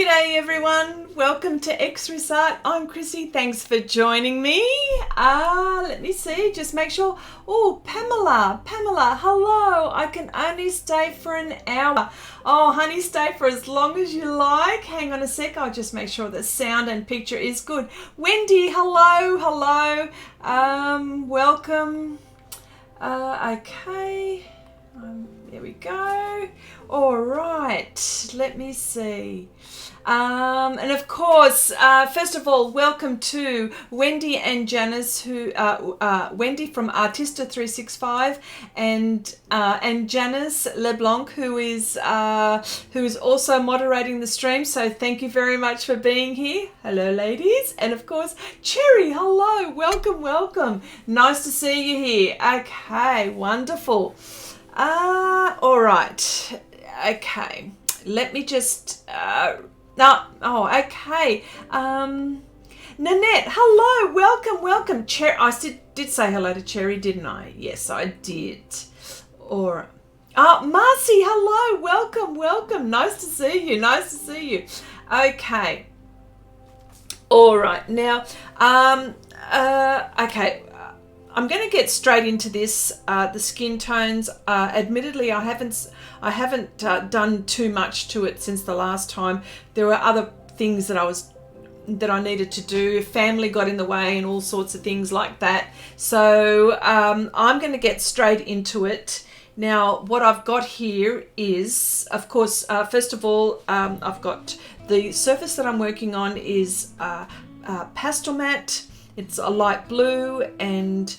G'day everyone, welcome to Xrissart. I'm Chrissy, thanks for joining me. Let me see, just make sure. Oh, Pamela, hello. I can only stay for an hour. Oh, honey, stay for as long as you like. Hang on a sec, I'll just make sure the sound and picture is good. Wendy, hello. Welcome. Okay. There we go. All right, let me see. And of course, first of all, welcome to Wendy and Janice, Wendy from Artista 365, and Janice LeBlanc, who is also moderating the stream. So thank you very much for being here. Hello, ladies, and of course, Cherry. Hello, welcome. Nice to see you here. Okay, wonderful. All right. Okay. Let me just. Okay. Nanette, hello, welcome. I did say hello to Cherry, didn't I? Yes, I did. Or, Marcy, hello, welcome. Nice to see you. Okay. All right. Now, okay. I'm going to get straight into this. The skin tones. Admittedly, I haven't done too much to it since the last time. There were other things that I needed to do. Family got in the way and all sorts of things like that. So I'm going to get straight into it. Now, what I've got here is, of course, first of all, I've got the surface that I'm working on is pastel matte. It's a light blue, and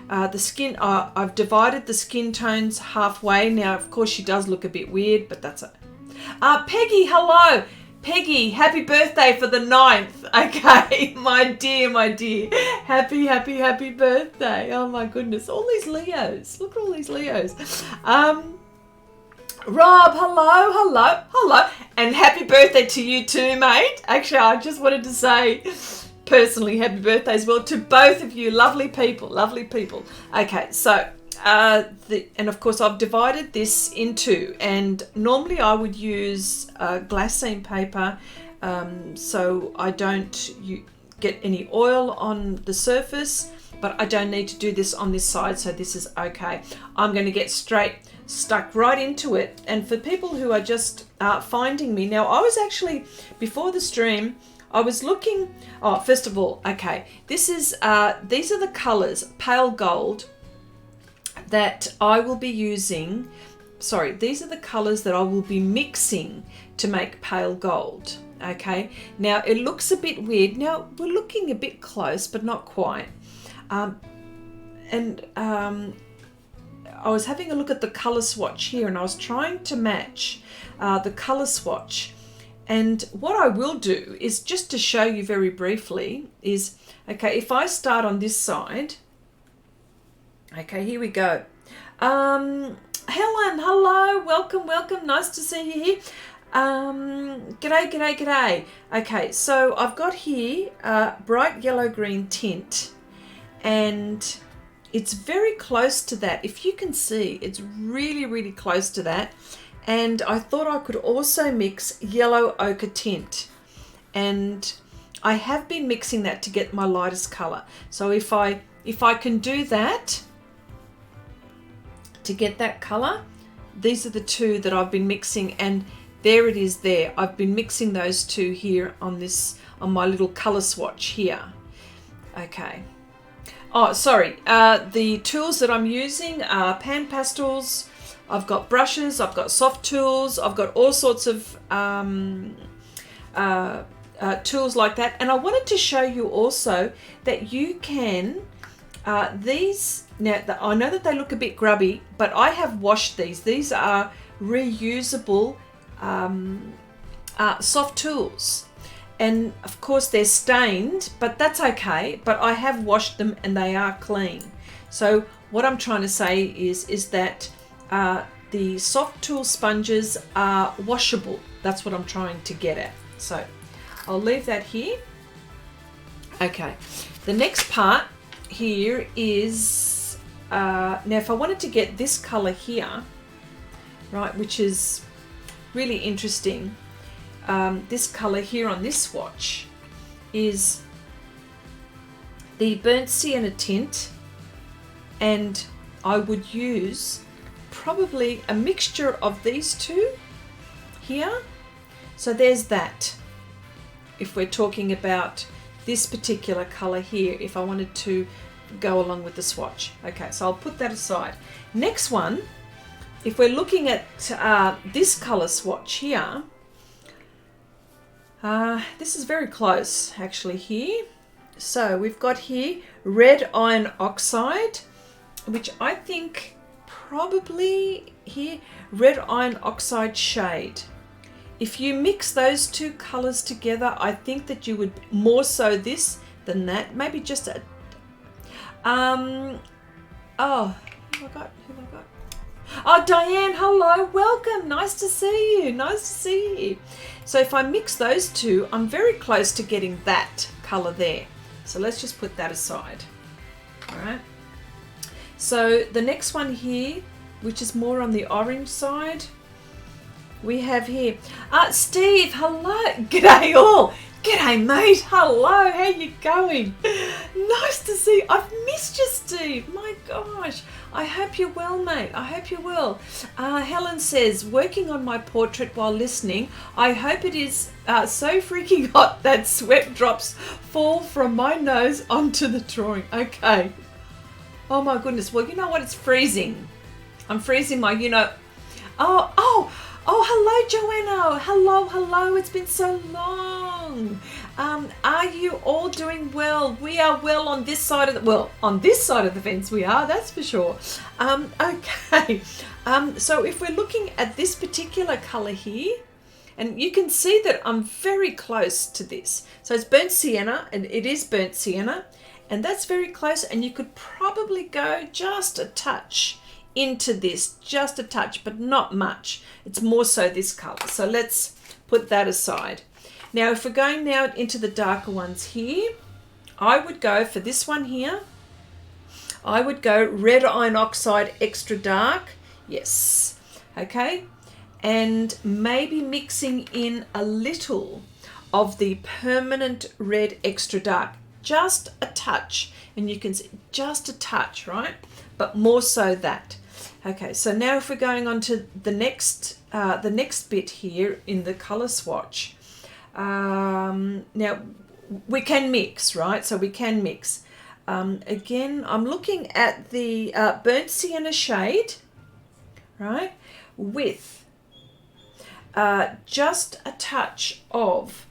the skin, I've divided the skin tones halfway. Now, of course, she does look a bit weird, but that's it. Peggy, hello. Peggy, happy birthday for the 9th. Okay, my dear. Happy birthday. Oh, my goodness. All these Leos. Look at all these Leos. Rob, hello. And happy birthday to you too, mate. Actually, I just wanted to say personally happy birthday as well to both of you, lovely people. Okay, so and of course I've divided this into, and normally I would use glassine paper so I don't get any oil on the surface, but I don't need to do this on this side, so this is okay. I'm going to get stuck right into it. And for people who are just finding me now, I was actually, before the stream, I was looking. First of all, okay, this is these are the colors, pale gold, that I will be using. Sorry, these are the colors that I will be mixing to make pale gold. Okay, now it looks a bit weird. Now we're looking a bit close, but not quite. I was having a look at the color swatch here, and I was trying to match the color swatch. And what I will do is, just to show you very briefly, is, okay, if I start on this side, okay, here we go. Helen, hello, welcome, nice to see you here. G'day. Okay, so I've got here bright yellow-green tint, and it's very close to that. If you can see, it's really close to that. And I thought I could also mix yellow ochre tint, and I have been mixing that to get my lightest color. So if I can do that to get that color, these are the two that I've been mixing, and there it is there. I've been mixing those two here on my little color swatch here. Okay. Oh, sorry. The tools that I'm using are pan pastels. I've got brushes, I've got soft tools, I've got all sorts of tools like that. And I wanted to show you also that you can, these, now I know that they look a bit grubby, but I have washed these. These are reusable soft tools. And of course they're stained, but that's okay. But I have washed them and they are clean. So what I'm trying to say is that the soft tool sponges are washable. That's what I'm trying to get at. So I'll leave that here. Okay, the next part here is, now if I wanted to get this color here, right, which is really interesting, this color here on this swatch is the burnt sienna tint, and I would use probably a mixture of these two here. So there's that. If we're talking about this particular color here, if I wanted to go along with the swatch. Okay, so I'll put that aside. Next one, if we're looking at this color swatch here, this is very close actually here. So we've got here red iron oxide, which I think probably here red iron oxide shade. If you mix those two colors together, I think that you would more so this than that. Maybe just a oh, who have I got? Oh, Diane, hello, welcome. Nice to see you. Nice to see you. So if I mix those two, I'm very close to getting that color there. So let's just put that aside. All right. So the next one here, which is more on the orange side, we have here, Steve, hello. G'day all. G'day mate, hello, how you going? Nice to see you. I've missed you, Steve. My gosh, I hope you're well, mate. I hope you're well. Helen says, working on my portrait while listening. I hope it is so freaking hot that sweat drops fall from my nose onto the drawing. Okay. Oh my goodness. Well, you know what? It's freezing. I'm freezing my, Oh, hello, Joanna. Hello. It's been so long. Are you all doing well? We are well on this side of the fence we are, that's for sure. Okay. So if we're looking at this particular color here, and you can see that I'm very close to this. So it's burnt sienna, and it is burnt sienna, and that's very close, and you could probably go just a touch into this, just a touch, but not much. It's more so this color. So let's put that aside. Now, if we're going now into the darker ones here, I would go for this one here. I would go red iron oxide extra dark. Yes. Okay. And maybe mixing in a little of the permanent red extra dark, just a touch. And you can see just a touch, right? But more so that. Okay, so now if we're going on to the next bit here in the color swatch, now we can mix, right? So we can mix. Again, I'm looking at the burnt sienna shade, right, with just a touch of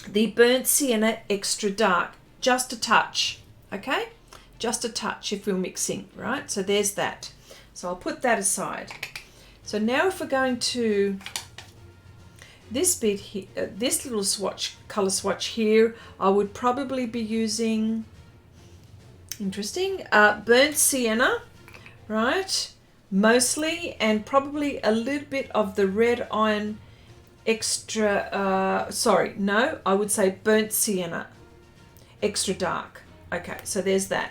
the burnt sienna extra dark, just a touch, okay? Just a touch if we're mixing, right? So there's that. So I'll put that aside. So now if we're going to this bit here, this little swatch, color swatch here, I would probably be using, interesting, burnt sienna, right? Mostly, and probably a little bit of the red iron extra, I would say burnt sienna extra dark. Okay, so there's that.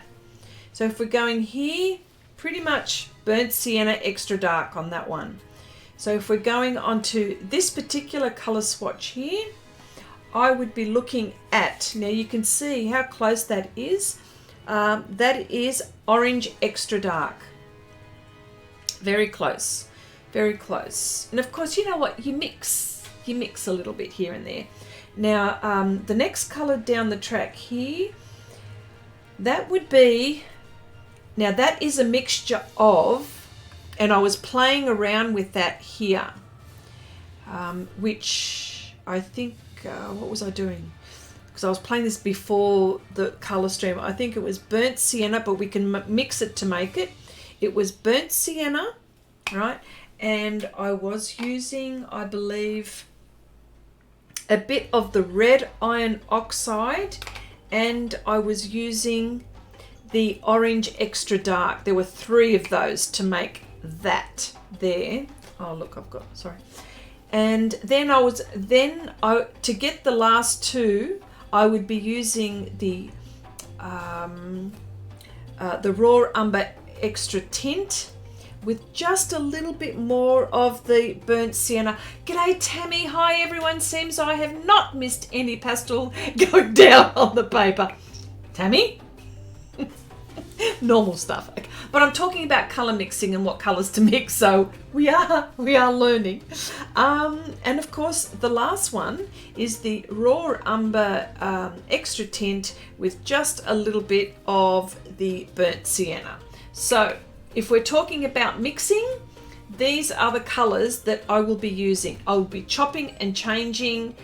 So if we're going here, pretty much burnt sienna extra dark on that one. So if we're going on to this particular color swatch here, I would be looking at, now you can see how close that is. That is orange extra dark. Very close, very close. And of course, you know what, you mix a little bit here and there. Now, the next color down the track here, that would be, now that is a mixture of, and I was playing around with that here, which I think, what was I doing? Because I was playing this before the color stream. I think it was burnt sienna, but we can mix it to make it. It was burnt sienna, right? And I was using, I believe, a bit of the red iron oxide, and I was using the orange extra dark. There were 3 of those to make that there. Oh look, I've got, sorry. And then to get the last 2, I would be using the raw umber extra tint, with just a little bit more of the burnt sienna. G'day Tammy, hi everyone. Seems I have not missed any pastel going down on the paper. Tammy? Normal stuff. Okay. But I'm talking about colour mixing and what colours to mix, so we are learning. And of course the last one is the raw umber extra tint with just a little bit of the burnt sienna. So if we're talking about mixing, these are the colours that I will be using. I'll be chopping and changing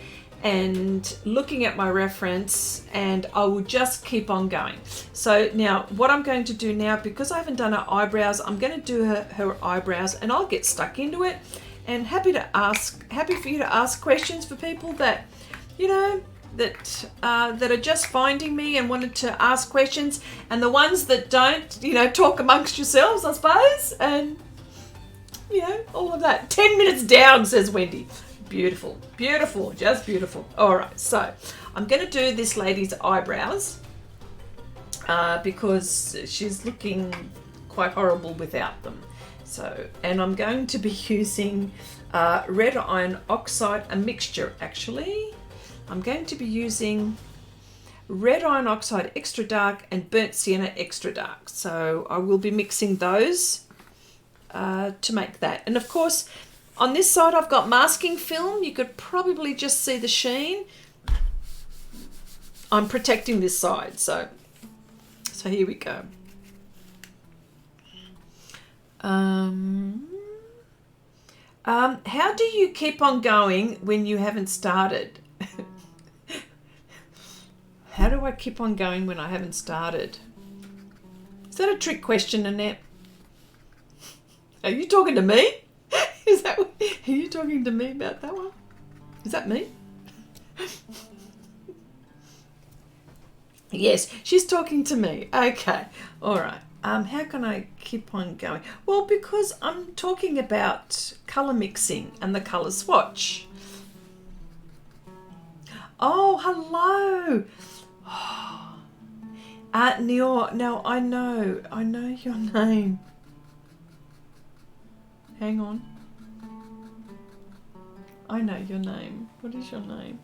and looking at my reference, and I will just keep on going. So now what I'm going to do now, because I haven't done her eyebrows, I'm going to do her eyebrows, and I'll get stuck into it. And happy for you to ask questions for people that, you know, that are just finding me and wanted to ask questions, and the ones that don't, you know, talk amongst yourselves, I suppose, and you know, all of that. 10 minutes down, says Wendy. Beautiful, beautiful, just beautiful. All right, so I'm going to do this lady's eyebrows because she's looking quite horrible without them. So, and I'm going to be using red iron oxide, a mixture actually. I'm going to be using red iron oxide extra dark and burnt sienna extra dark. So I will be mixing those to make that. And of course, on this side I've got masking film. You could probably just see the sheen. I'm protecting this side, so here we go. How do you keep on going when you haven't started? How do I keep on going when I haven't started? Is that a trick question, Annette? Are you talking to me? Are you talking to me about that one? Is that me? Yes, she's talking to me. Okay, all right. How can I keep on going? Well, because I'm talking about colour mixing and the colour swatch. Oh, hello. Nior, now I know your name. Hang on. I know your name. What is your name?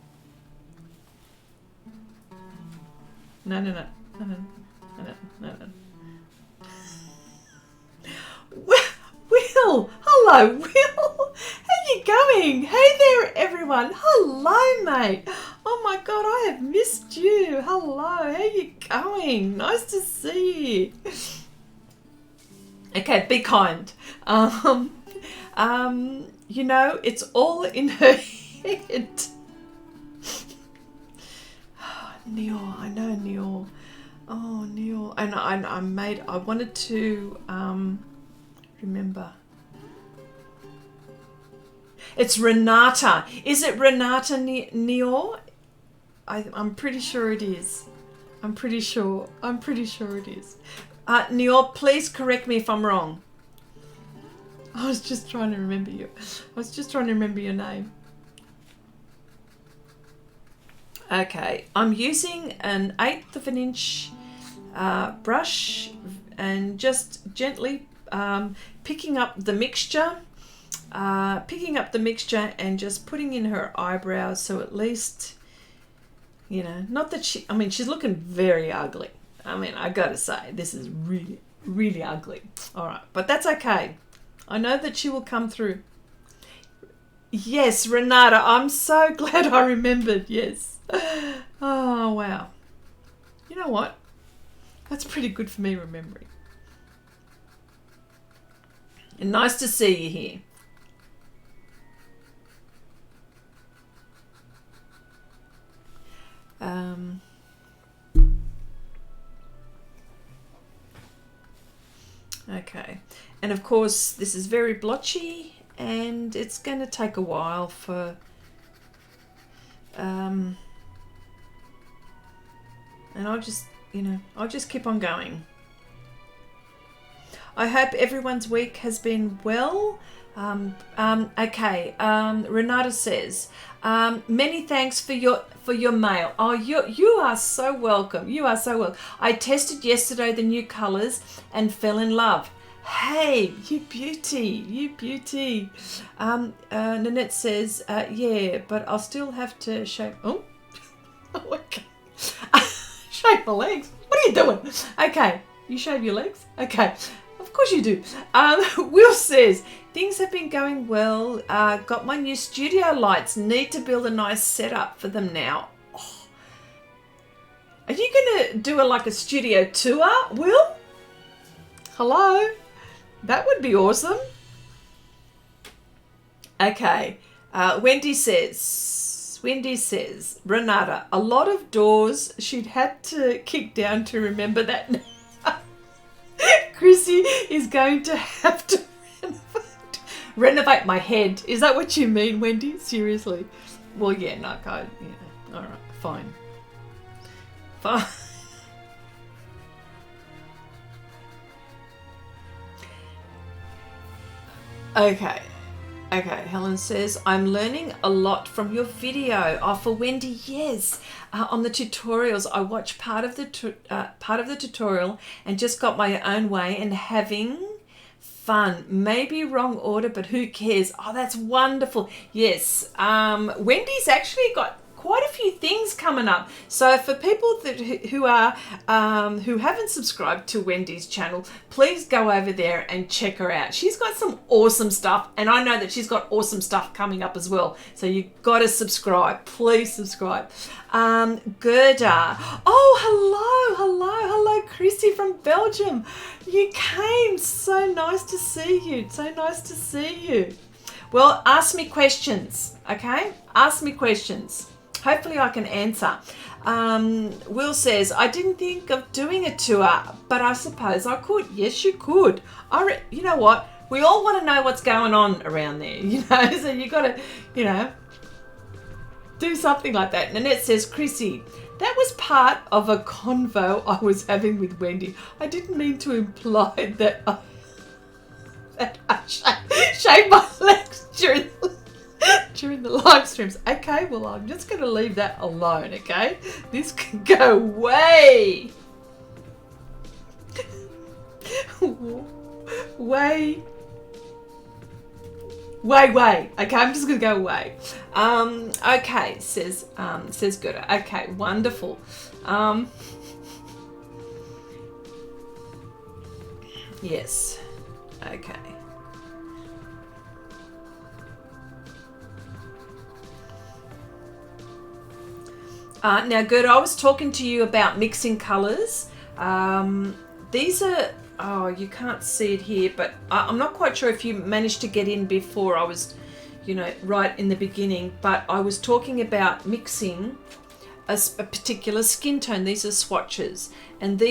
No. Will! Hello, Will! How you going? Hey there, everyone. Hello, mate. Oh my God, I have missed you. Hello, how you going? Nice to see you. Okay, be kind. You know, it's all in her head. Neil, I know Neil. Oh, Neil. And I wanted to remember. It's Renata. Is it Renata Neil? I'm pretty sure it is. I'm pretty sure it is. Neil, please correct me if I'm wrong. I was just trying to remember you. I was just trying to remember your name. Okay, I'm using an 1/8 of an inch brush and just gently picking up the mixture and just putting in her eyebrows, so at least, you know, not that she's looking very ugly. I mean, I gotta say, this is really, really ugly. All right, but that's okay. I know that she will come through. Yes, Renata, I'm so glad I remembered, yes. Oh, wow. You know what? That's pretty good for me remembering. And nice to see you here. Okay, and of course this is very blotchy and it's going to take a while for and I'll just keep on going. I hope everyone's week has been well. Okay, Renata says, many thanks for your mail. Oh, you are so welcome. You are so welcome. I tested yesterday the new colours and fell in love. Hey, you beauty, you beauty. Nanette says, yeah, but I'll still have to shave. Oh, okay. Shave my legs. What are you doing? Okay, you shave your legs? Okay, of course you do. Will says, things have been going well. Got my new studio lights. Need to build a nice setup for them now. Oh. Are you going to do like a studio tour, Will? Hello? That would be awesome. Okay. Wendy says, Renata, a lot of doors she'd had to kick down to remember that. Chrissy is going to have to renovate my head. Is that what you mean, Wendy? Seriously? Well, yeah, no, God, yeah. All right, fine. Fine. Okay. Helen says, I'm learning a lot from your video. Oh, for Wendy, yes. On the tutorials, I watched part of the tutorial and just got my own way and having fun. Maybe wrong order, but who cares? Oh, that's wonderful. Yes. Wendy's actually got quite a few things coming up. So for people who haven't subscribed to Wendy's channel, please go over there and check her out. She's got some awesome stuff, and I know that she's got awesome stuff coming up as well. So you got to subscribe. Please subscribe. Gerda. Oh, hello, Chrissy from Belgium. You came. So nice to see you. So nice to see you. Well, ask me questions, okay? Ask me questions. Hopefully I can answer. Will says, I didn't think of doing a tour, but I suppose I could. Yes, you could. You know what? We all want to know what's going on around there, so you got to, do something like that. Nanette says, Chrissy, that was part of a convo I was having with Wendy. I didn't mean to imply that I shaved my legs during the live streams. Okay, well, I'm just going to leave that alone, okay? This can go way. Okay, I'm just going to go away. Okay, says Gerda. Okay, wonderful. Yes. Okay. Now, Gerda, I was talking to you about mixing colours. These are, you can't see it here, but I'm not quite sure if you managed to get in before I was, right in the beginning, but I was talking about mixing a particular skin tone. These are swatches, and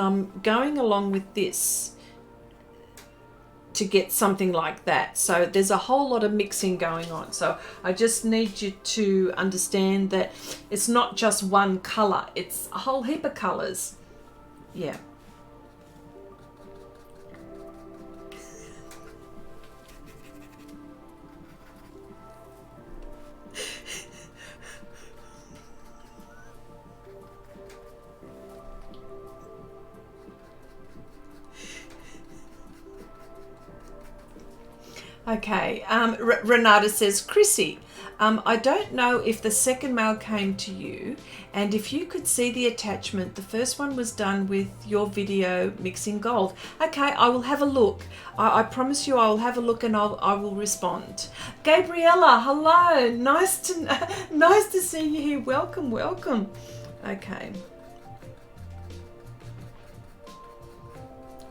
I'm going along with this to get something like that. So there's a whole lot of mixing going on. So I just need you to understand that it's not just one color, it's a whole heap of colors. Yeah. Okay, Renata says, Chrissy, I don't know if the second mail came to you, and if you could see the attachment, the first one was done with your video mixing gold. Okay, I will have a look. I promise you I will have a look and I will respond. Gabriella, hello, nice to see you here. Welcome.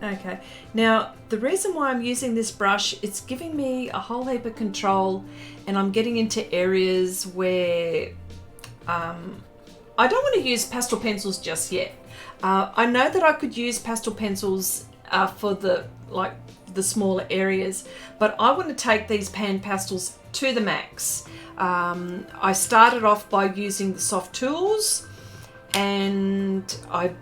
Okay, now the reason why I'm using this brush, it's giving me a whole heap of control, and I'm getting into areas where I don't want to use pastel pencils just yet. I know that I could use pastel pencils for the smaller areas, but I want to take these pan pastels to the max. I started off by using the soft tools, and I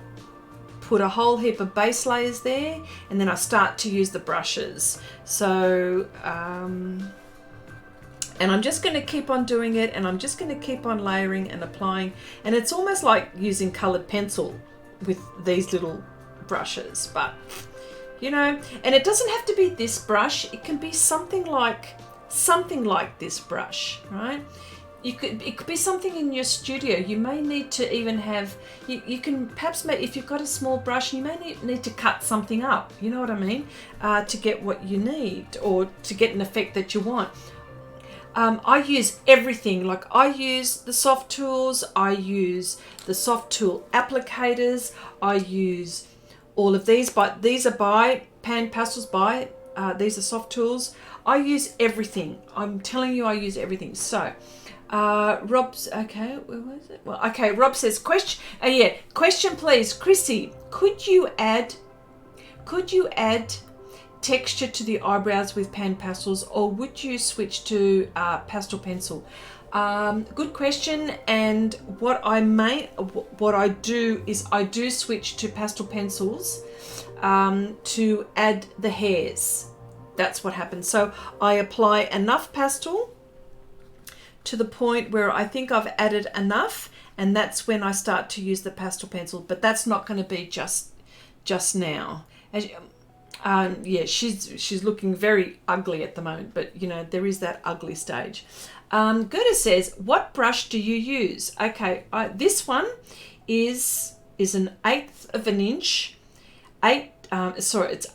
put a whole heap of base layers there, and then I start to use the brushes. So and I'm just going to keep on doing it, and I'm just going to keep on layering and applying, and it's almost like using colored pencil with these little brushes. But you know. And it doesn't have to be this brush. It can be something like this brush, right? It could be something in your studio. You may need to even have, you can perhaps make, if you've got a small brush, you may need to cut something up, you know what I mean, to get what you need or to get an effect that you want. I use everything. Like I use the soft tools, I use the soft tool applicators, I use all of these, but these are by Pan Pastels by, these are soft tools. I use everything. I'm telling you, I use everything. So, Rob's, okay, where was it? Well, okay, Rob says, question please, Chrissy, could you add texture to the eyebrows with Pan Pastels, or would you switch to pastel pencil? Good question. And what I do is I do switch to pastel pencils to add the hairs. That's what happens. So I apply enough pastel to the point where I think I've added enough, and that's when I start to use the pastel pencil. But that's not going to be just now. Yeah, she's looking very ugly at the moment, but you know, there is that ugly stage. Gerda says, what brush do you use? Okay, this one is an 1/8 of an inch. It's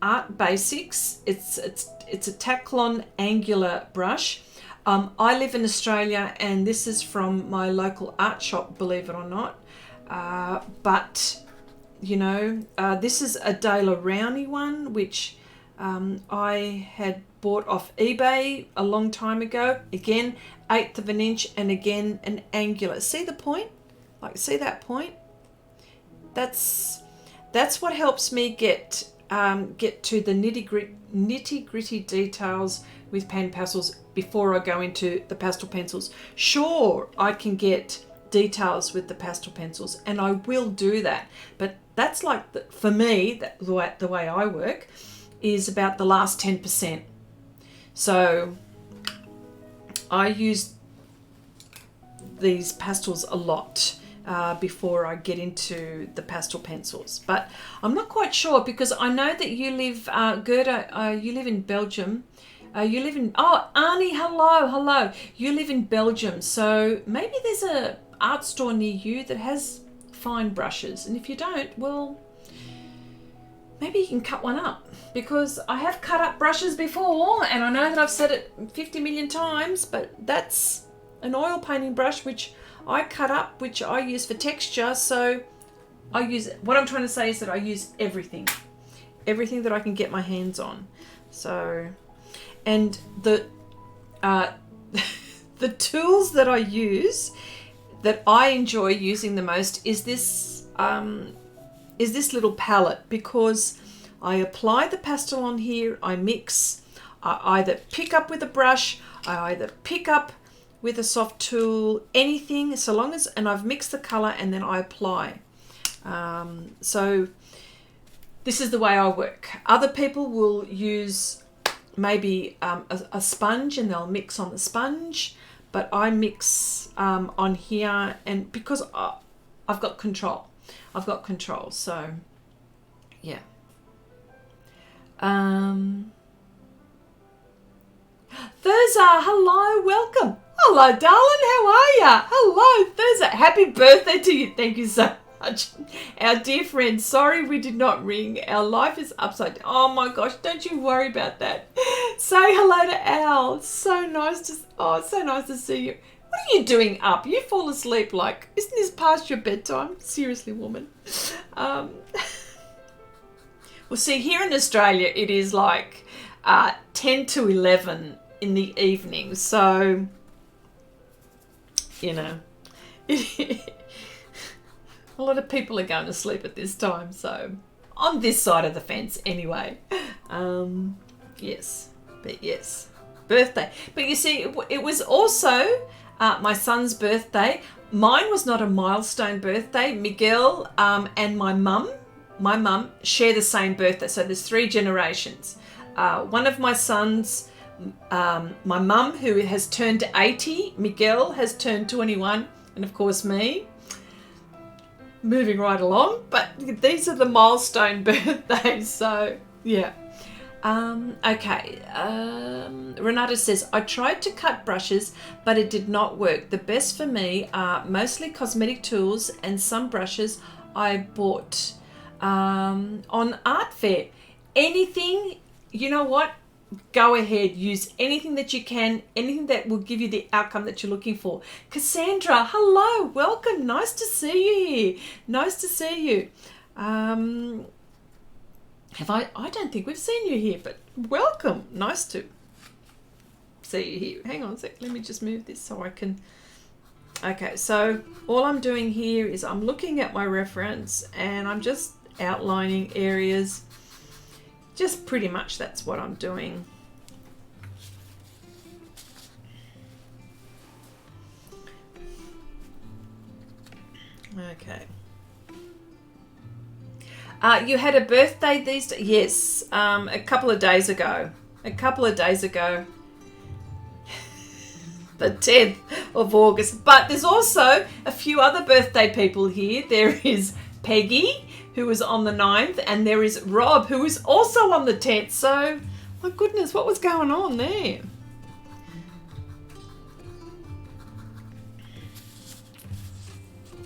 Art Basics. It's a Taklon angular brush. I live in Australia, and this is from my local art shop, believe it or not. But you know, this is a De La Rowney one, which I had bought off eBay a long time ago. Again, 1/8 of an inch, and again an angular. See the point? Like, see that point? That's what helps me get to the nitty gritty details with Pan Pastels before I go into the pastel pencils. Sure, I can get details with the pastel pencils, and I will do that, but that's like for me, the way I work is about the last 10%. So I use these pastels a lot before I get into the pastel pencils. But I'm not quite sure, because I know that you live, Gerda, you live in Belgium. Arnie, hello. You live in Belgium, so maybe there's a art store near you that has fine brushes, and if you don't, well, maybe you can cut one up, because I have cut up brushes before, and I know that I've said it 50 million times, but that's an oil painting brush which I cut up, which I use for texture. So I use, what I'm trying to say is that I use everything that I can get my hands on. So, and the the tools that I use, that I enjoy using the most, is this little palette, because I apply the pastel on here, I mix, I either pick up with a brush, I either pick up with a soft tool, anything, so long as, and I've mixed the color, and then I apply. So this is the way I work. Other people will use maybe a sponge, and they'll mix on the sponge, but I mix on here, and because I've got control. So yeah. Thurza, hello, welcome. Hello, darling, how are ya? Hello, Thurza, happy birthday to you. Thank you so much. Our dear friend, sorry we did not ring. Our life is upside down. Oh my gosh, don't you worry about that. Say hello to Al. So nice to see you. What are you doing up? You fall asleep like, isn't this past your bedtime? Seriously, woman. Well, see, here in Australia, it is like 10 to 11 in the evening. So, you know, a lot of people are going to sleep at this time. So, on this side of the fence anyway. Yes, birthday. But you see, it was also my son's birthday. Mine was not a milestone birthday. Miguel and my mum share the same birthday. So there's 3 generations. One of my sons, my mum, who has turned 80, Miguel has turned 21, and of course me. moving right along, but these are the milestone birthdays, so yeah. Okay, Renata says, I tried to cut brushes, but it did not work. The best for me are mostly cosmetic tools and some brushes I bought on art fair. Anything, you know what? Go ahead, use anything that you can, anything that will give you the outcome that you're looking for. Cassandra, hello, welcome, nice to see you here. Nice to see you. I don't think we've seen you here, but welcome. Nice to see you here. Hang on a sec. Let me just move this so I can. Okay, so all I'm doing here is I'm looking at my reference and I'm just outlining areas. Just pretty much that's what I'm doing. Okay. You had a birthday these days? Yes, a couple of days ago. The 10th of August. But there's also a few other birthday people here. There is Peggy, who was on the 9th, and there is Rob, who is also on the 10th. So, my goodness, what was going on there?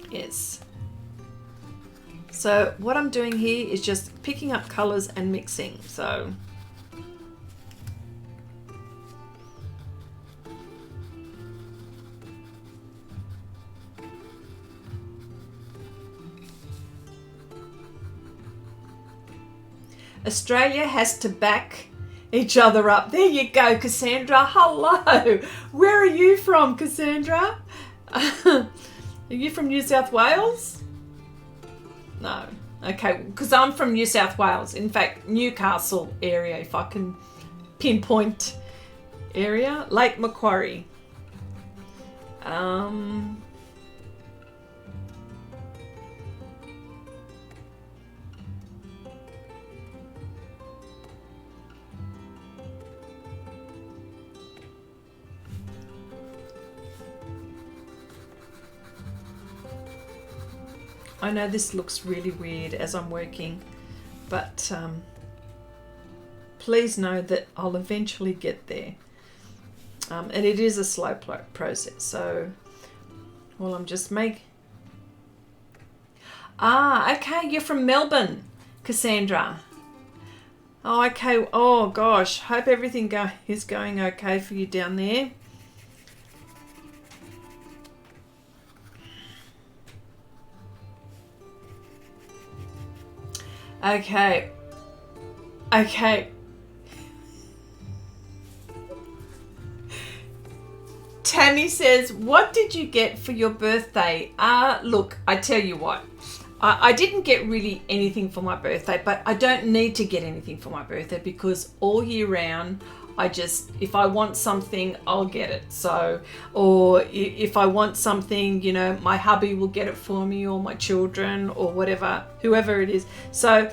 Yes. So what I'm doing here is just picking up colours and mixing. So Australia has to back each other up. There you go, Cassandra. Hello. Where are you from, Cassandra? Are you from New South Wales? No. Okay, because I'm from New South Wales. In fact, Newcastle area, if I can pinpoint area. Lake Macquarie. I know this looks really weird as I'm working, but please know that I'll eventually get there. And it is a slow process. So, well, I'm just making... okay, you're from Melbourne, Cassandra. Oh, okay. Oh, gosh. Hope everything is going okay for you down there. Okay. Tammy says, what did you get for your birthday? Look, I tell you what. I didn't get really anything for my birthday, but I don't need to get anything for my birthday because all year round, if I want something, I'll get it. So, or if I want something, you know, my hubby will get it for me, or my children, or whatever, whoever it is. So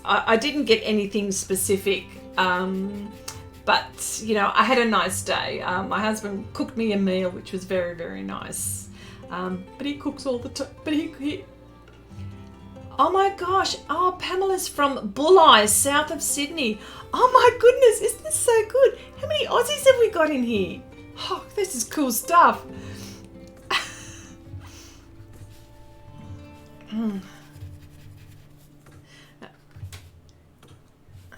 I didn't get anything specific, but, you know, I had a nice day. My husband cooked me a meal, which was very, very nice. But he cooks all the time. But he oh my gosh. Oh, Pamela's from Bulli, south of Sydney. Oh my goodness, isn't this so good? How many Aussies have we got in here? Oh, this is cool stuff.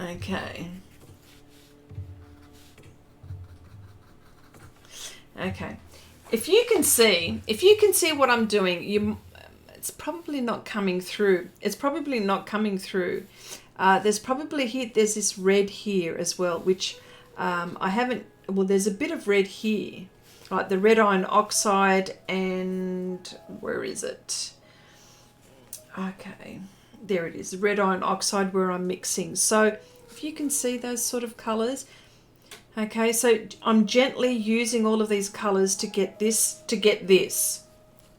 Okay. Okay. If you can see what I'm doing, it's probably not coming through. There's this red here as well, which I haven't, well, there's a bit of red here, like the red iron oxide, and where is it? Okay, there it is, red iron oxide where I'm mixing. So if you can see those sort of colors. Okay, so I'm gently using all of these colors to get this.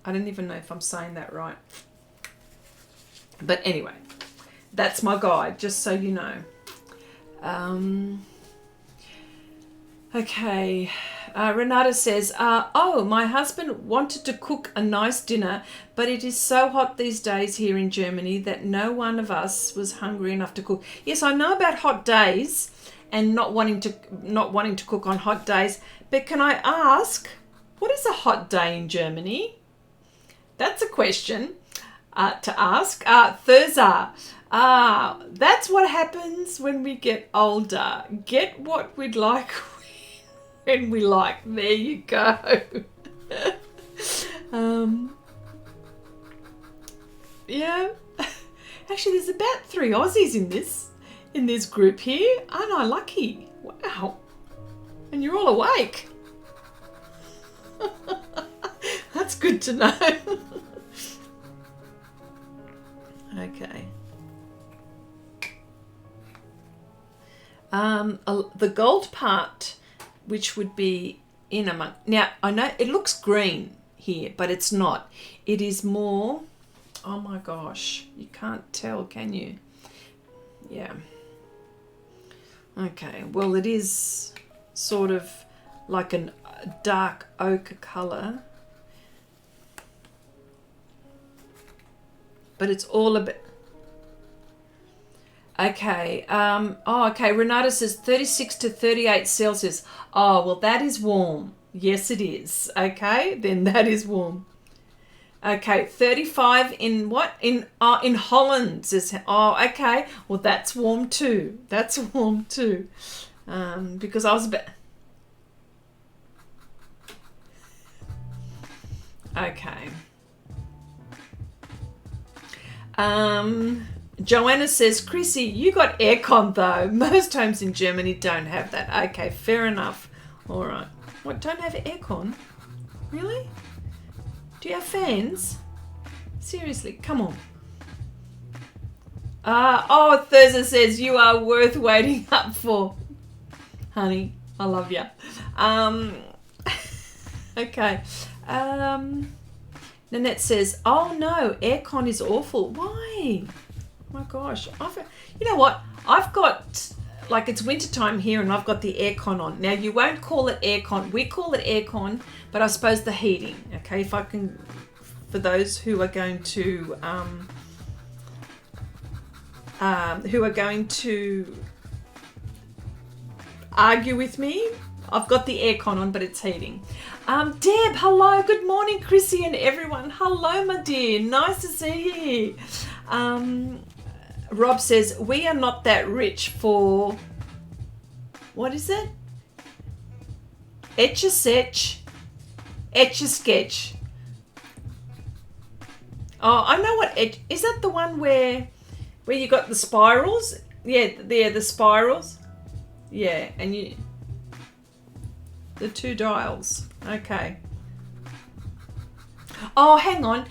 I don't even know if I'm saying that right. But anyway, that's my guide, just so you know. Okay, Renata says, oh, my husband wanted to cook a nice dinner, but it is so hot these days here in Germany that no one of us was hungry enough to cook. Yes, I know about hot days and not wanting to cook on hot days, but can I ask, what is a hot day in Germany? That's a question to ask. Thursday. That's what happens when we get older. Get what we'd like when we like. There you go. Yeah. Actually, there's about 3 Aussies in this group here. Aren't I lucky? Wow. And you're all awake. That's good to know. Okay. The gold part, which would be in among. Now, I know it looks green here, but it's not. It is more. Oh my gosh, you can't tell, can you? Yeah. Okay, well, it is sort of like a dark ochre colour, but it's all a bit. Okay. Okay. Renata says 36 to 38 Celsius. Oh, well, that is warm. Yes, it is. Okay, then that is warm. Okay, 35 in what? In Holland. Says, oh, okay. Well, that's warm too. That's warm too. Because I was a bit. Okay. Joanna says, Chrissy, you got aircon though. Most homes in Germany don't have that. Okay, fair enough. All right. What, don't have aircon? Really? Do you have fans? Seriously, come on. Oh, Thursday says, you are worth waiting up for. Honey, I love you. Okay. Nanette says, oh no, aircon is awful. Why? Oh my gosh. You know what? I've got, like, it's winter time here and I've got the aircon on. Now, you won't call it aircon. We call it aircon, but I suppose the heating. Okay, if I can, for those who are going to, argue with me, I've got the aircon on, but it's heating. Deb, hello. Good morning, Chrissy and everyone. Hello, my dear. Nice to see you. Rob says, we are not that rich for, what is it? Etch-a-sketch. Etch-a-sketch. Oh, I know what, is that the one where you got the spirals? Yeah, the spirals. Yeah, and the 2 dials. Okay. Oh, hang on.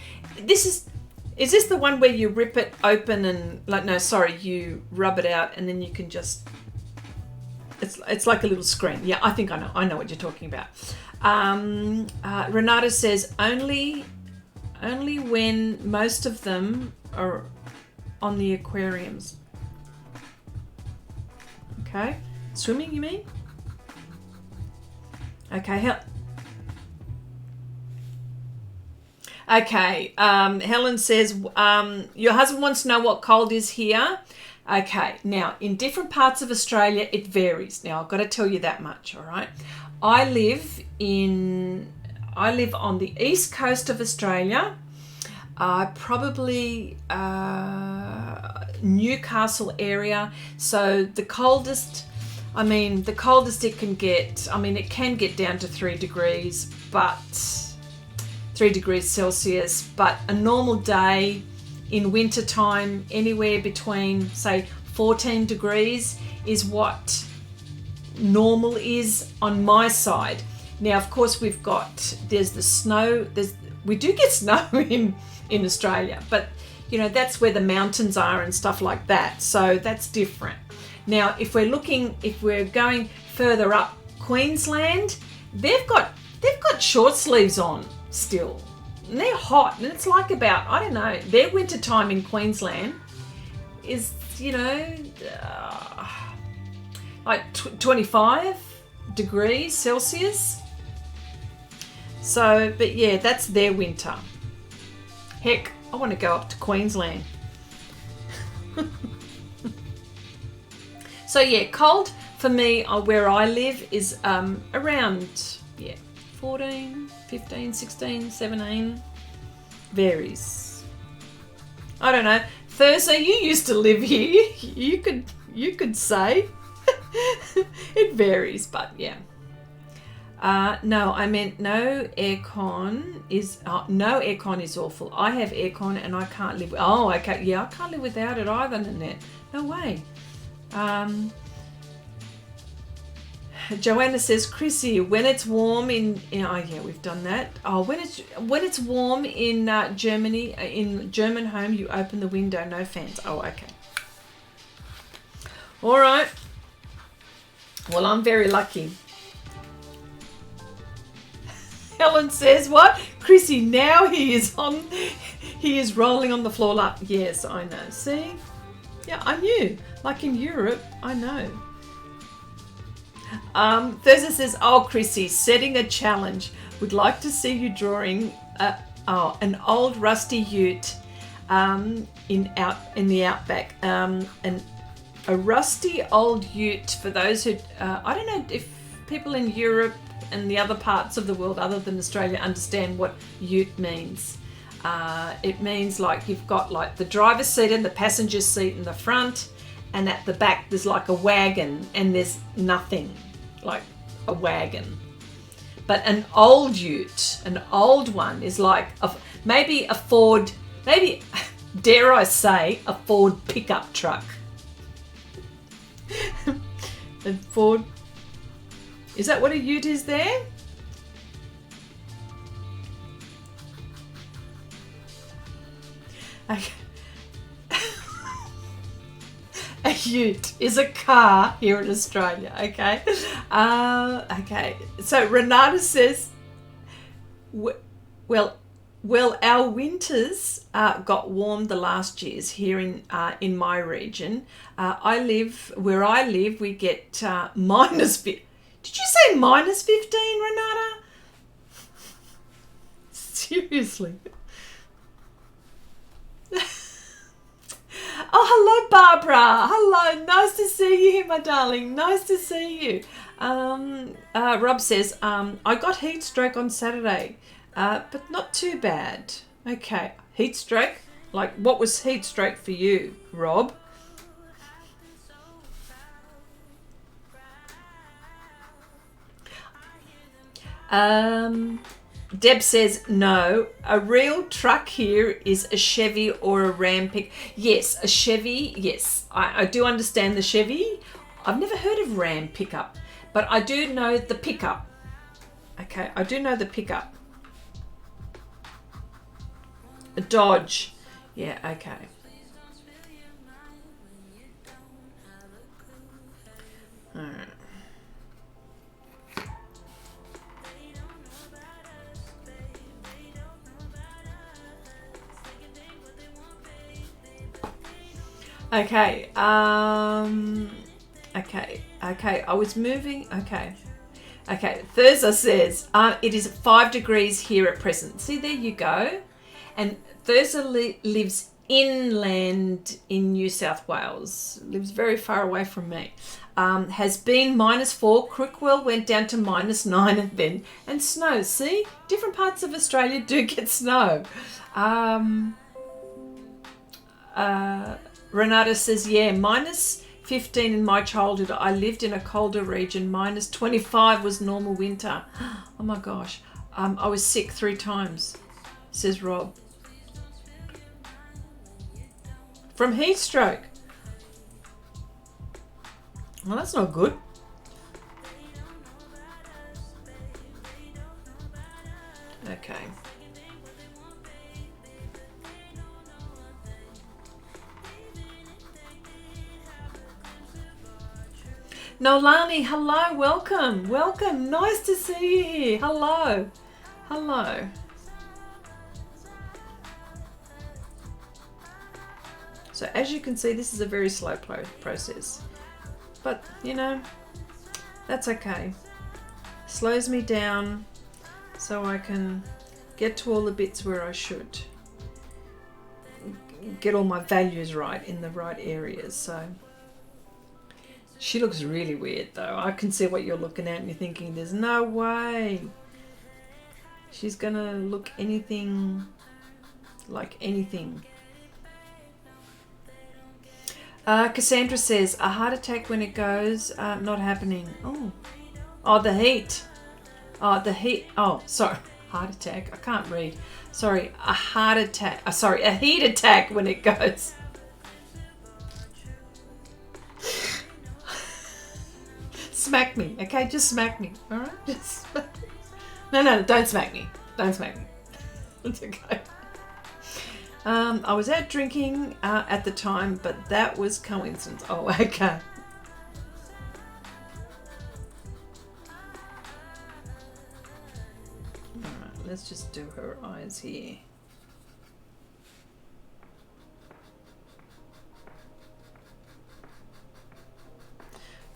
Is this the one where you rip it open and, like, no, sorry, you rub it out and then you can just, it's like a little screen. Yeah, I think I know what you're talking about. Renata says, only when most of them are on the aquariums. Okay. Swimming, you mean? Okay. Okay. Helen says, your husband wants to know what cold is here. Okay. Now, in different parts of Australia, it varies. Now, I've got to tell you that much, all right? I live on the east coast of Australia. Probably Newcastle area. So the coldest it can get, it can get down to 3 degrees, but 3 degrees Celsius, but a normal day in winter time, anywhere between, say, 14 degrees is what normal is on my side. Now, of course, there's the snow, we do get snow in Australia, but, you know, that's where the mountains are and stuff like that, so that's different. Now, if we're going further up Queensland, they've got short sleeves on still. And they're hot, and it's like about, I don't know, their winter time in Queensland is, you know, like 25 degrees Celsius. So, but yeah, that's their winter. Heck, I want to go up to Queensland. So yeah, cold for me where I live is around 14, 15, 16, 17. Varies. I don't know. Thursday, you used to live here. You could say. It varies, but yeah. No, I meant no aircon is no aircon is awful. I have aircon and I can't live. Oh, okay, yeah, I can't live without it either, Nanette. No way. Joanna says, Chrissy, when it's warm in oh yeah, we've done that. Oh, when it's warm in Germany, in German home, you open the window, no fans. Oh, okay. All right. Well, I'm very lucky. Helen says, what? Chrissy, now he is rolling on the floor like, yes, I know. See? Yeah, I knew. Like in Europe, I know. Thursday says, oh, Chrissy, setting a challenge. Would like to see you drawing an old rusty ute in the outback. And a rusty old ute, for those who, I don't know if people in Europe and the other parts of the world other than Australia understand what ute means. It means like you've got like the driver's seat and the passenger seat in the front, and at the back there's like a wagon and there's nothing, like a wagon. But an old ute, an old one, is like maybe a Ford, maybe, dare I say, a Ford pickup truck. A Ford. Is that what a ute is there? Okay. A ute is a car here in Australia, okay? Okay. So Renata says, well, our winters got warm the last years here in my region. Where I live, we get minus. Did you say minus 15, Renata? Seriously. Oh, hello, Barbara. Hello. Nice to see you here, my darling. Nice to see you. Rob says, I got heat stroke on Saturday, but not too bad. Okay. Heat stroke? Like, what was heat stroke for you, Rob? Deb says, no, a real truck here is a Chevy or a Ram pick. Yes, a Chevy, yes. I do understand the Chevy. I've never heard of Ram pickup, but I do know the pickup. Okay, I do know the pickup. A Dodge. Yeah, okay. All right. Okay, okay, I was moving, okay, Thursday says, it is 5 degrees here at present. See, there you go. And Thursday lives inland in New South Wales, lives very far away from me. Has been -4, Crookwell went down to -9 and snow. See, different parts of Australia do get snow. Renata says, yeah, -15 in my childhood. I lived in a colder region. -25 was normal winter. Oh my gosh. I was sick 3 times, says Rob. From heat stroke. Well, that's not good. Okay. Nolani, hello, welcome, welcome. Nice to see you here. Hello, hello. So as you can see, this is a very slow process, but you know, that's okay. Slows me down so I can get to all the bits where I should. Get all my values right in the right areas. So she looks really weird though. I can see what you're looking at and you're thinking there's no way she's gonna look anything like anything. Cassandra says a heart attack when it goes not happening. Oh, the heat. Oh, sorry, heart attack. I can't read. Sorry, a heart attack. Sorry, a heat attack when it goes. Smack me, okay? Just smack me, all right? Just smack me. No, don't smack me. Don't smack me. It's okay. I was out drinking at the time, but that was coincidence. Oh, okay. Alright, let's just do her eyes here.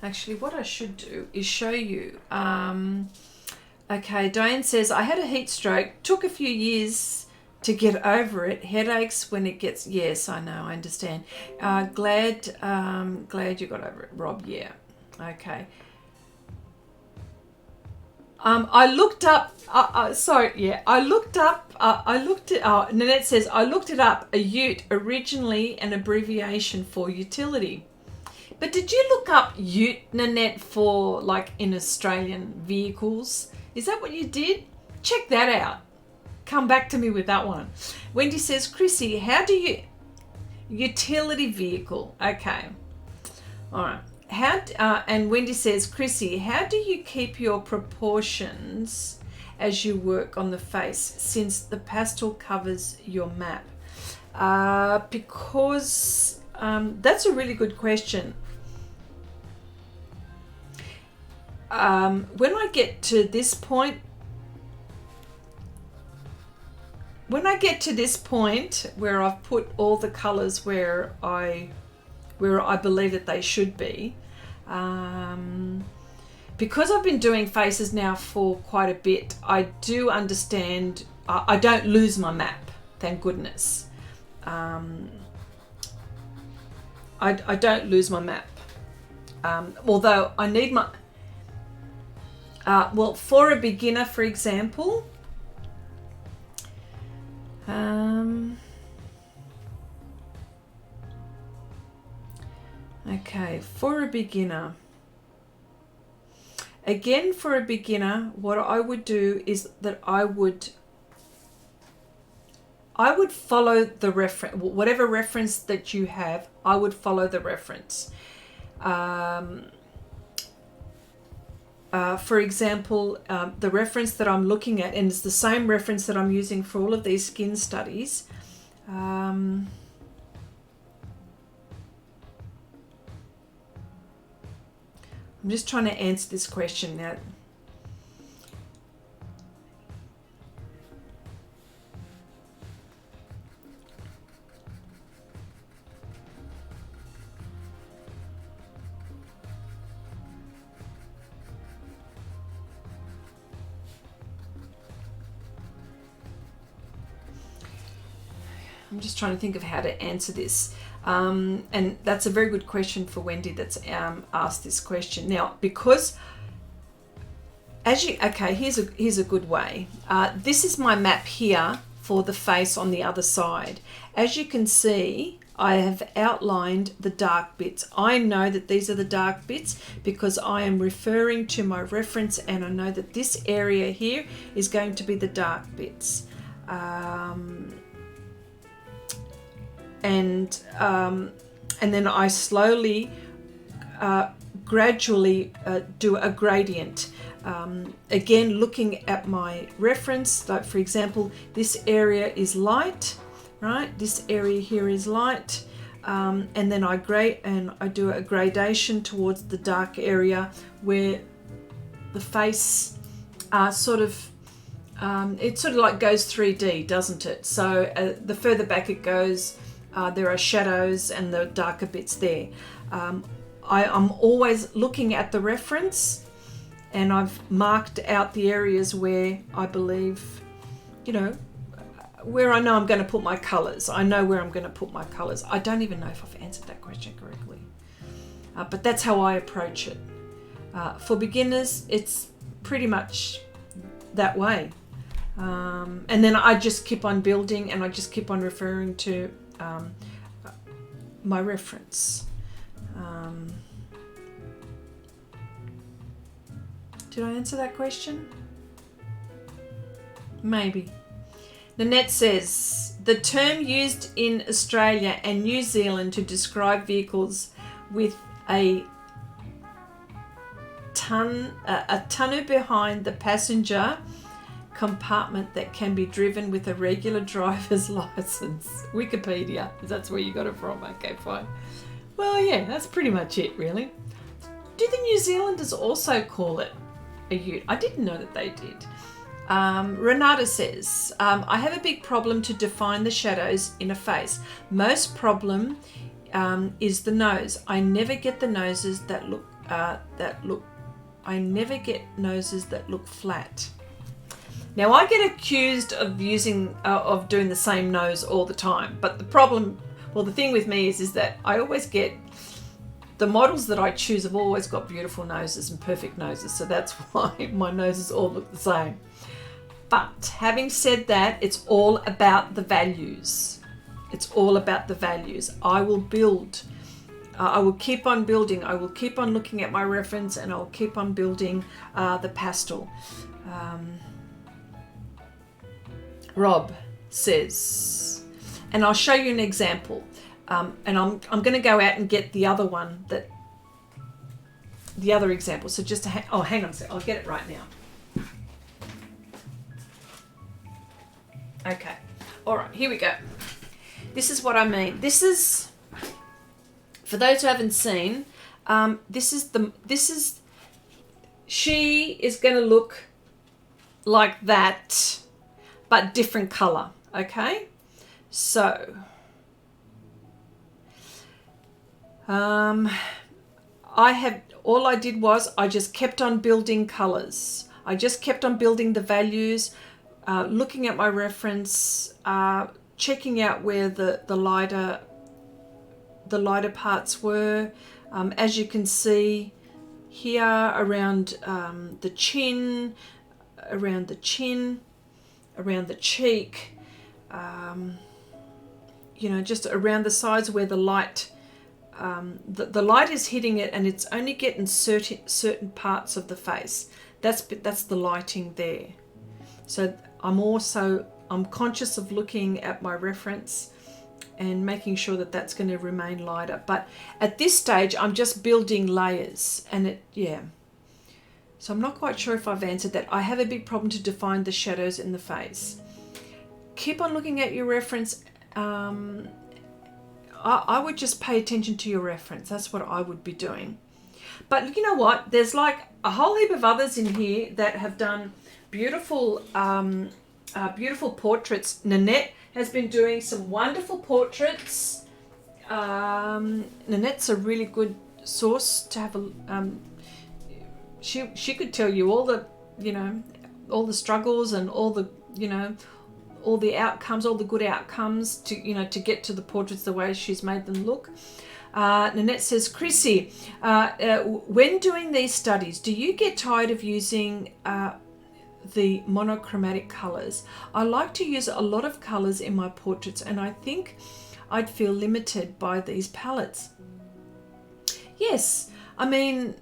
Actually, what I should do is show you. Okay, Diane says, I had a heat stroke. Took a few years to get over it. Headaches when it gets... Yes, I know, I understand. Glad you got over it, Rob. Yeah, okay. I looked up... Nanette says, I looked it up. A ute, originally an abbreviation for utility. But did you look up ute, Nanette, for like in Australian vehicles? Is that what you did? Check that out. Come back to me with that one. Wendy says, Chrissy, how do you... Utility vehicle. Okay. All right. And Wendy says, Chrissy, how do you keep your proportions as you work on the face since the pastel covers your map? Because that's a really good question. When I get to this point where I've put all the colors where I believe that they should be, because I've been doing faces now for quite a bit, I do understand. I don't lose my map, thank goodness. I don't lose my map, although I need my... well, for a beginner, for example, okay, for a beginner, again, for a beginner, what I would do is that I would follow the reference, whatever reference that you have, I would follow the reference. For example, the reference that I'm looking at, and it's the same reference that I'm using for all of these skin studies. I'm just trying to answer this question now. I'm just trying to think of how to answer this. And that's a very good question for Wendy that's asked this question. Now, because here's a good way. This is my map here for the face on the other side. As you can see, I have outlined the dark bits. I know that these are the dark bits because I am referring to my reference, and I know that this area here is going to be the dark bits. And then I slowly, gradually do a gradient. Again, looking at my reference, like for example, this area is light, right? This area here is light, and then I do a gradation towards the dark area where the face sort of like goes 3D, doesn't it? So the further back it goes, there are shadows and the darker bits there. I'm always looking at the reference, and I've marked out the areas where I believe, you know, where I know I'm going to put my colours. I know where I'm going to put my colours. I don't even know if I've answered that question correctly. But that's how I approach it. For beginners, it's pretty much that way. And then I just keep on building, and I just keep on referring to my reference. Did I answer that question? Maybe. Nanette says, the term used in Australia and New Zealand to describe vehicles with a tonneau behind the passenger compartment that can be driven with a regular driver's license. Wikipedia, that's where you got it from. Okay, fine. Well, yeah, that's pretty much it, really. Do the New Zealanders also call it a ute? I didn't know that they did. Renata says, I have a big problem to define the shadows in a face. Most problem is the nose. I never get the noses that look flat. Now I get accused of doing the same nose all the time, but the thing with me is that I always get the models that I choose have always got beautiful noses and perfect noses, so that's why my noses all look the same. But having said that, it's all about the values. It's all about the values. I will build. I will keep on building. I will keep on looking at my reference, and I'll keep on building the pastel. Rob says, and I'll show you an example. And I'm going to go out and get the other one, the other example. So just hang on a sec. I'll get it right now. Okay. All right, here we go. This is what I mean. This is, for those who haven't seen, she is going to look like that, but different color. Okay. So, I just kept on building colors. I just kept on building the values, looking at my reference, checking out where the lighter parts were. As you can see here, around the chin, around the cheek, just around the sides where the light, the light is hitting it, and it's only getting certain parts of the face. That's the lighting there. So I'm conscious of looking at my reference and making sure that that's going to remain lighter. But at this stage, I'm just building layers, and so I'm not quite sure if I've answered that. I have a big problem to define the shadows in the face. Keep on looking at your reference. I would just pay attention to your reference. That's what I would be doing. But you know what? There's like a whole heap of others in here that have done beautiful, beautiful portraits. Nanette has been doing some wonderful portraits. Nanette's a really good source to have she could tell you all the struggles and all the outcomes, all the good outcomes to get to the portraits the way she's made them look. Nanette says, Chrissy, when doing these studies, do you get tired of using the monochromatic colours? I like to use a lot of colours in my portraits, and I think I'd feel limited by these palettes. Yes, I mean,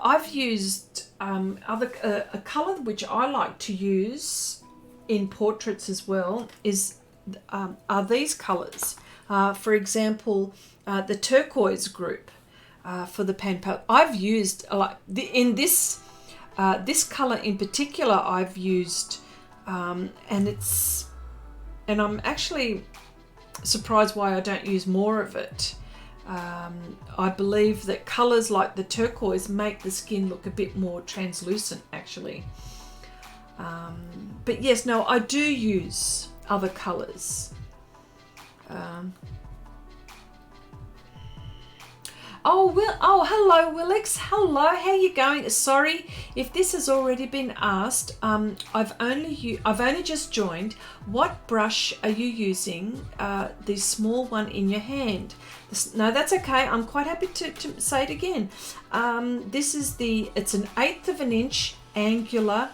I've used a colour which I like to use in portraits as well are these colours. For example, the turquoise group for the pan palette. I've used in this colour in particular. I've used and I'm actually surprised why I don't use more of it. I believe that colours like the turquoise make the skin look a bit more translucent, actually. But yes, no, I do use other colours. Hello, Willix. Hello, how you going? Sorry if this has already been asked. I've only just joined. What brush are you using? The small one in your hand. No, that's okay. I'm quite happy to say it again. It's an 1/8 of an inch angular.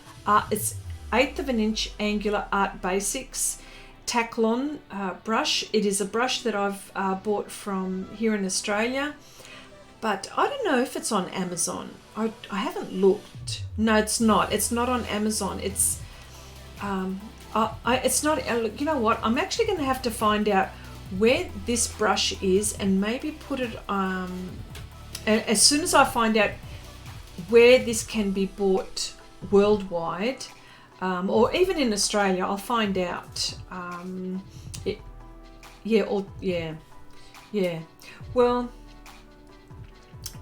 It's 1/8 of an inch angular Art Basics Taklon brush. It is a brush that I've bought from here in Australia, but I don't know if it's on Amazon. I haven't looked. No, it's not. It's not on Amazon. It's it's not. You know what? I'm actually going to have to find out where this brush is and maybe put it as soon as I find out where this can be bought worldwide, or even in Australia, I'll find out. Well,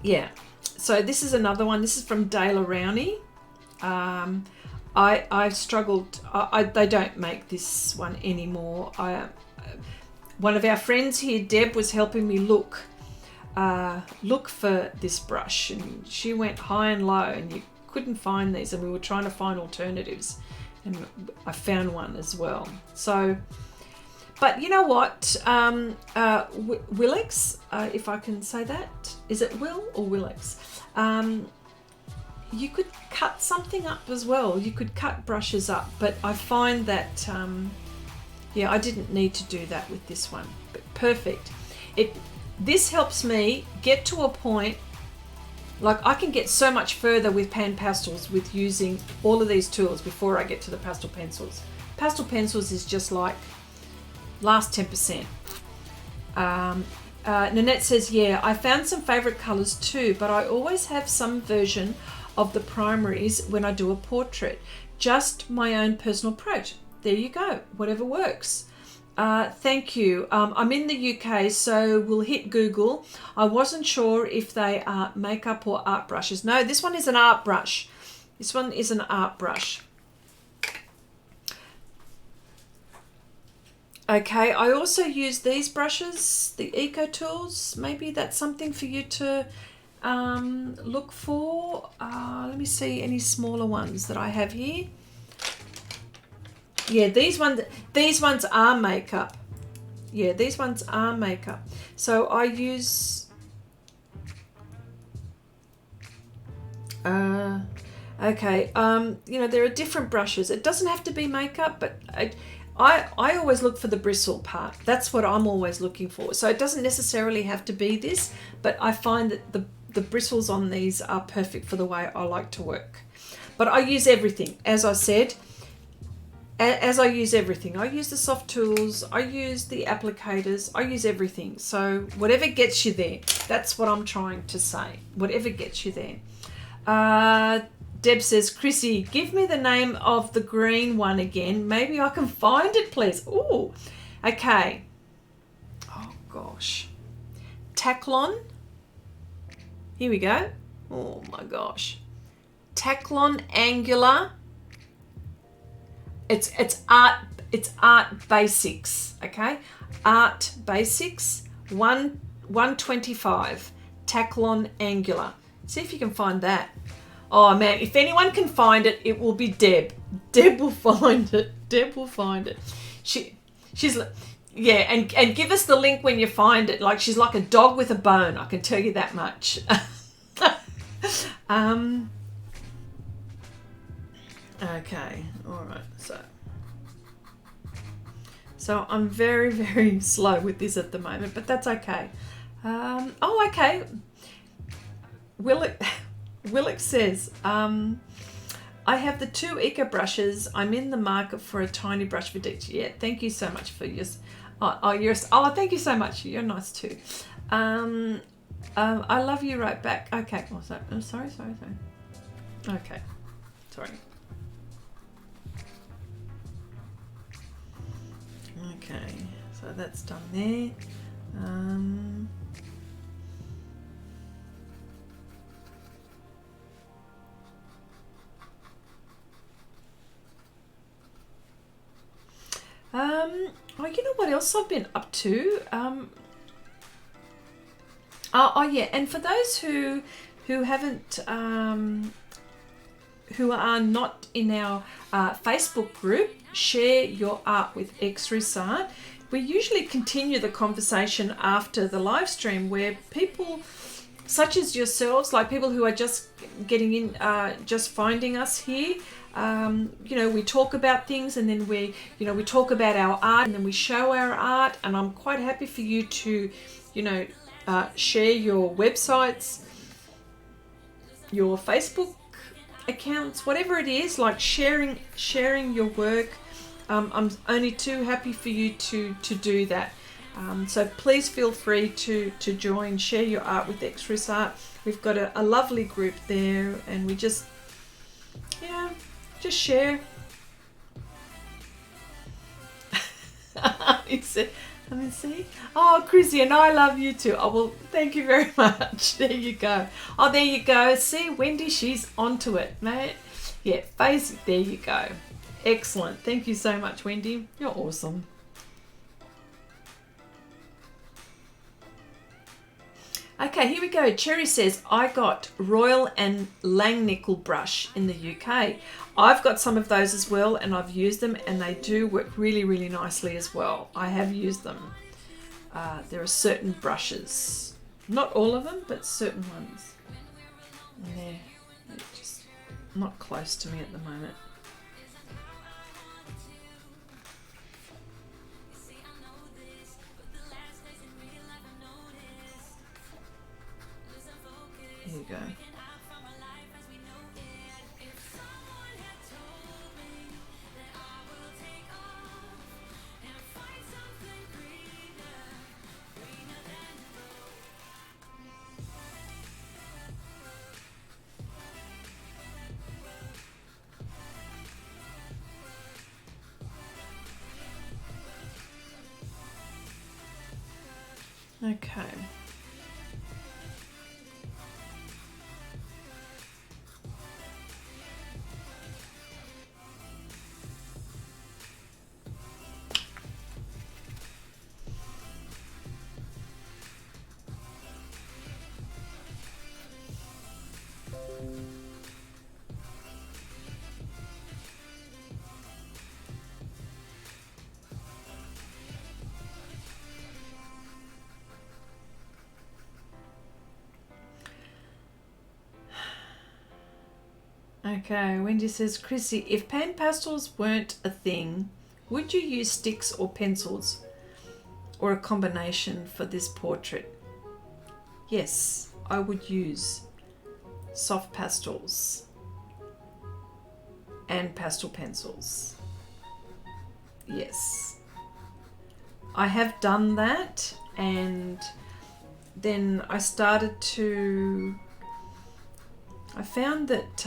yeah. So this is another one. This is from Dale Rowney. I struggled. They don't make this one anymore. One of our friends here, Deb, was helping me look for this brush, and she went high and low, and you couldn't find these, and we were trying to find alternatives, and I found one as well. So, but you know what, Willix, if I can say that, is it Will or Willix? You could cut something up as well. You could cut brushes up, but I find that yeah, I didn't need to do that with this one, but perfect. This helps me get to a point, like I can get so much further with pan pastels with using all of these tools before I get to the pastel pencils. Pastel pencils is just like last 10%. Nanette says, yeah, I found some favorite colors too, but I always have some version of the primaries when I do a portrait. Just my own personal approach. There you go, whatever works. Thank you. I'm in the UK, so we'll hit Google. I wasn't sure if they are makeup or art brushes. No, this one is an art brush. This one is an art brush. Okay, I also use these brushes, the Eco Tools. Maybe that's something for you to look for. Let me see any smaller ones that I have here. Yeah, these ones are makeup. Yeah, these ones are makeup. So I use okay, you know, there are different brushes. It doesn't have to be makeup, but I always look for the bristle part. That's what I'm always looking for. So it doesn't necessarily have to be this, but I find that the bristles on these are perfect for the way I like to work. But I use everything, as I said. As I use everything, I use the soft tools, I use the applicators, I use everything. So whatever gets you there, that's what I'm trying to say. Whatever gets you there. Deb says, Chrissy, give me the name of the green one again. Maybe I can find it, please. Ooh, okay. Oh gosh. Taklon. Here we go. Oh my gosh. Taklon Angular. It's Art Basics, okay? Art Basics 125 Taklon Angular. See if you can find that. Oh man, if anyone can find it, it will be Deb. Deb will find it. Deb will find it. She's yeah, and give us the link when you find it. Like she's like a dog with a bone, I can tell you that much. Okay, all right, so I'm very, very slow with this at the moment, but that's okay. Oh, okay. Willick says, I have the 2 Eco brushes. I'm in the market for a tiny brush for each. Yeah, thank you so much for yours. Oh, thank you so much. You're nice too. I love you right back. Okay. Oh, sorry. Okay. Sorry. Okay, so that's done there. Oh, you know what else I've been up to? Oh yeah, and for those who haven't who are not in our Facebook group, Share Your Art with Xrissart, we usually continue the conversation after the live stream, where people such as yourselves, like people who are just getting in, just finding us here, we talk about things, and then we talk about our art, and then we show our art. And I'm quite happy for you to, share your websites, your Facebook accounts, whatever it is, like sharing your work. I'm only too happy for you to do that. So please feel free to join Share Your Art with Xrissart. We've got a lovely group there, and we just share. See? Oh, Chrissy, and I love you too. Oh, well, thank you very much. There you go. Oh, there you go. See, Wendy, she's onto it, mate. Yeah, face. There you go. Excellent. Thank you so much, Wendy. You're awesome. Okay, here we go. Cherry says, I got Royal and Langnickel brush in the UK. I've got some of those as well, and I've used them, and they do work really, really nicely as well. I have used them. There are certain brushes, not all of them, but certain ones. And they're just not close to me at the moment. Here you go. Okay. Okay, Wendy says, Chrissy, if pan pastels weren't a thing, would you use sticks or pencils or a combination for this portrait? Yes, I would use soft pastels and pastel pencils. Yes. I have done that, and then I started to... I found that,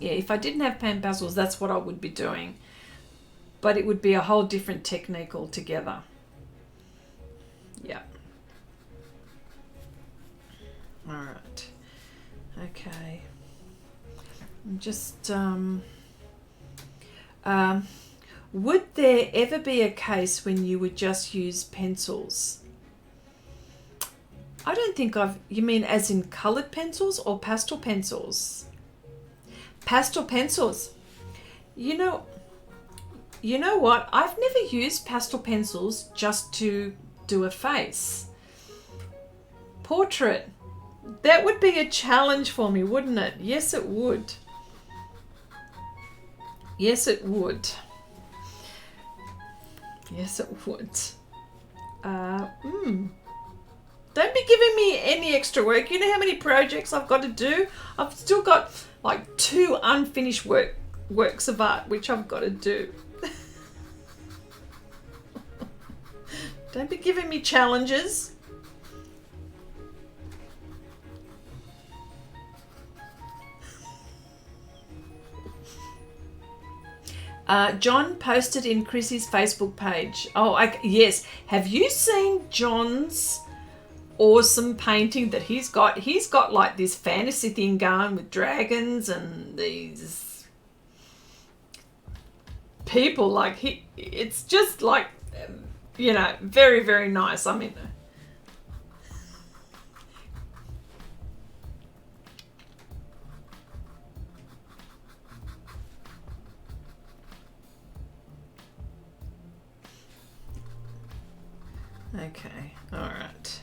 if I didn't have pan pastels, that's what I would be doing. But it would be a whole different technique altogether. Yeah. All right. Okay. Just, would there ever be a case when you would just use pencils? I don't think you mean as in coloured pencils or pastel pencils? Pastel pencils. You know what? I've never used pastel pencils just to do a face. Portrait. That would be a challenge for me, wouldn't it? Yes, it would. Yes, it would. Yes, it would. Don't be giving me any extra work. You know how many projects I've got to do? I've still got like 2 unfinished works of art which I've got to do. Don't be giving me challenges. John posted in Chrissy's Facebook page. Oh, yes. Have you seen John's awesome painting that he's got? He's got like this fantasy thing going with dragons and these people. Like it's just like, very, very nice. I mean, Okay, all right.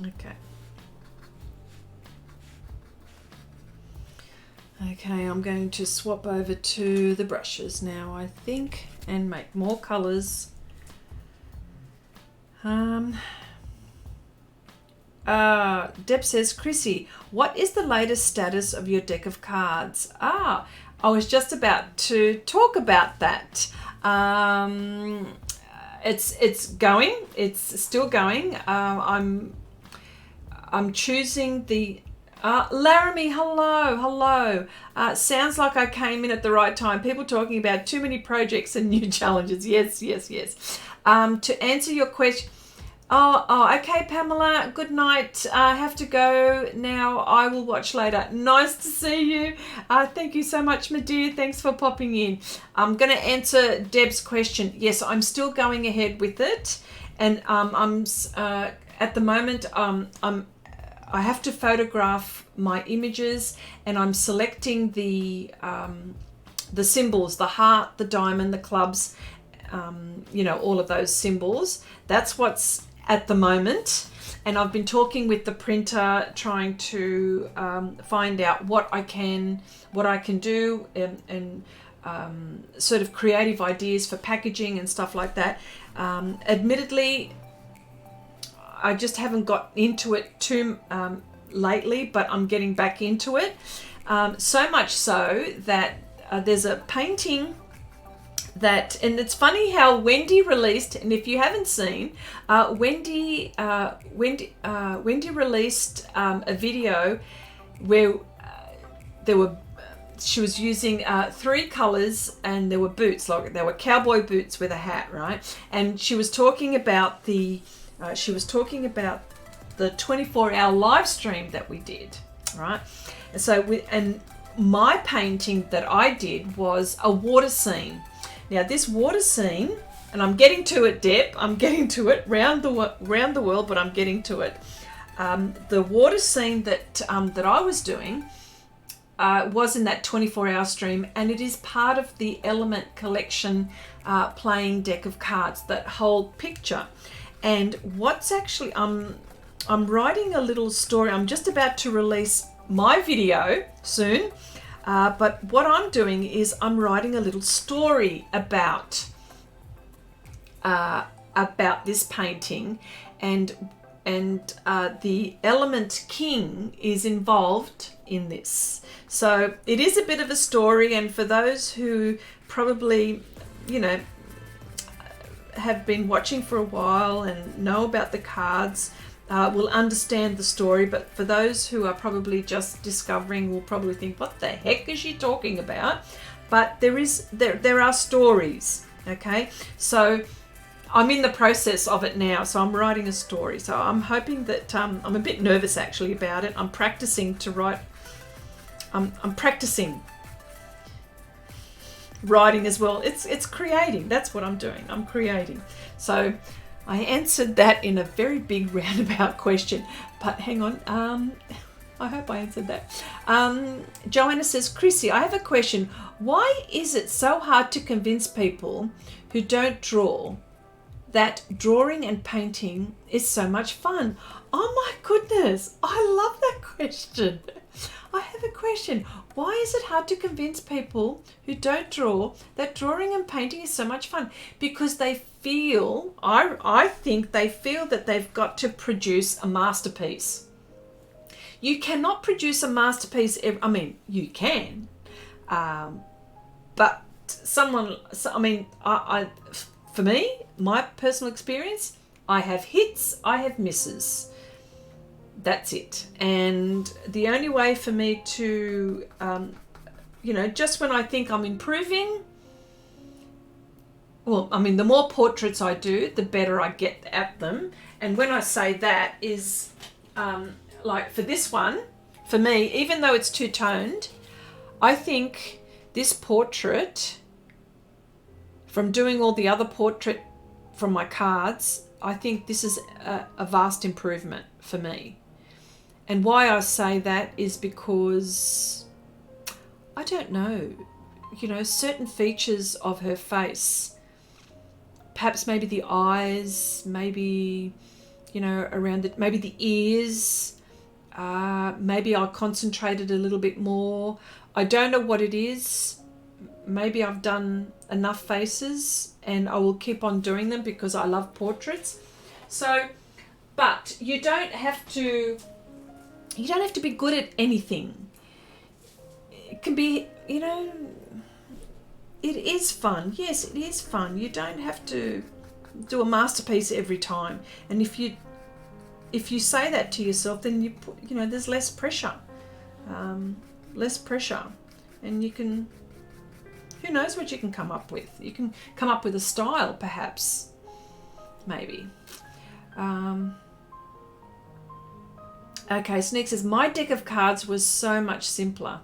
Okay. Okay, I'm going to swap over to the brushes now, I think, and make more colours. Deb says, Chrissy, what is the latest status of your deck of cards? I was just about to talk about that. It's going. It's still going. I'm choosing the Laramie, hello. Sounds like I came in at the right time. People talking about too many projects and new challenges. Yes. To answer your question, okay, Pamela, good night. I have to go now. I will watch later. Nice to see you. Thank you so much, my dear. Thanks for popping in. I'm going to answer Deb's question. Yes, I'm still going ahead with it. And I'm at the moment, I have to photograph my images, and I'm selecting the symbols, the heart, the diamond, the clubs, all of those symbols. That's what's at the moment. And I've been talking with the printer, trying to find out what I can do, and sort of creative ideas for packaging and stuff like that. Admittedly, I just haven't got into it too lately, but I'm getting back into it. So much so that there's a painting that, and it's funny how Wendy released, and if you haven't seen, Wendy released a video where she was using 3 colors, and there were boots, like there were cowboy boots with a hat, right? And she was talking about the 24-hour live stream that we did, right? And so my painting that I did was a water scene. Now this water scene, and I'm getting to it, Deb, I'm getting to it round the world, but I'm getting to it. The water scene that I was doing was in that 24-hour stream, and it is part of the Element Collection playing deck of cards, that whole picture. And what's actually, I'm writing a little story. I'm just about to release my video soon, but what I'm doing is I'm writing a little story about this painting, and the Element King is involved in this. So it is a bit of a story, and for those who probably, have been watching for a while and know about the cards, will understand the story. But for those who are probably just discovering, will probably think, what the heck is she talking about? But there are stories, okay? So I'm in the process of it now, so I'm writing a story. So I'm hoping that, I'm a bit nervous actually about it. I'm practicing to write, I'm practicing writing as well. It's creating. That's what I'm doing. I'm creating. So I answered that in a very big roundabout question, but hang on. I hope I answered that. Joanna says, Chrissy, I have a question. Why is it so hard to convince people who don't draw that drawing and painting is so much fun? Oh my goodness, I love that question. I have a question. Why is it hard to convince people who don't draw that drawing and painting is so much fun? Because they feel, I think they feel that they've got to produce a masterpiece. You cannot produce a masterpiece. You can, but for me, my personal experience, I have hits, I have misses. That's it. And the only way for me to, just when I think I'm improving, the more portraits I do, the better I get at them. And when I say that is, like for this one, for me, even though it's two-toned, I think this portrait, from doing all the other portrait from my cards, I think this is a vast improvement for me. And why I say that is because, I don't know, you know, certain features of her face, perhaps maybe the eyes, maybe, you know, around the, maybe the ears, maybe I concentrated a little bit more. I don't know what it is. Maybe I've done enough faces and I will keep on doing them because I love portraits. So, but you don't have to be good at anything. It can be, you know, it is fun. Yes, it is fun. You don't have to do a masterpiece every time. And if you say that to yourself, then you know, there's less pressure. And you can, who knows what you can come up with. You can come up with a style, perhaps, maybe. Okay, Sneak says, my deck of cards was so much simpler.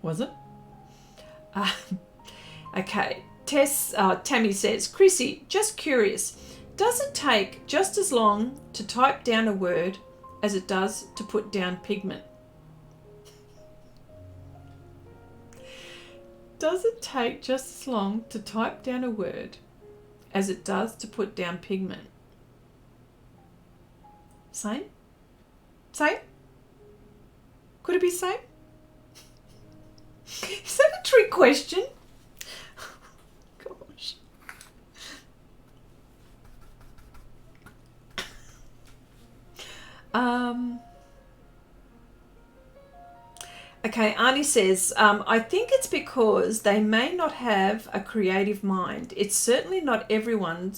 Was it? Okay, Tammy says, Chrissy, just curious, does it take just as long to type down a word as it does to put down pigment? Does it take just as long to type down a word as it does to put down pigment? Same? Same? Could it be same? Is that a trick question? Gosh. Okay, Arnie says, I think it's because they may not have a creative mind. It's certainly not everyone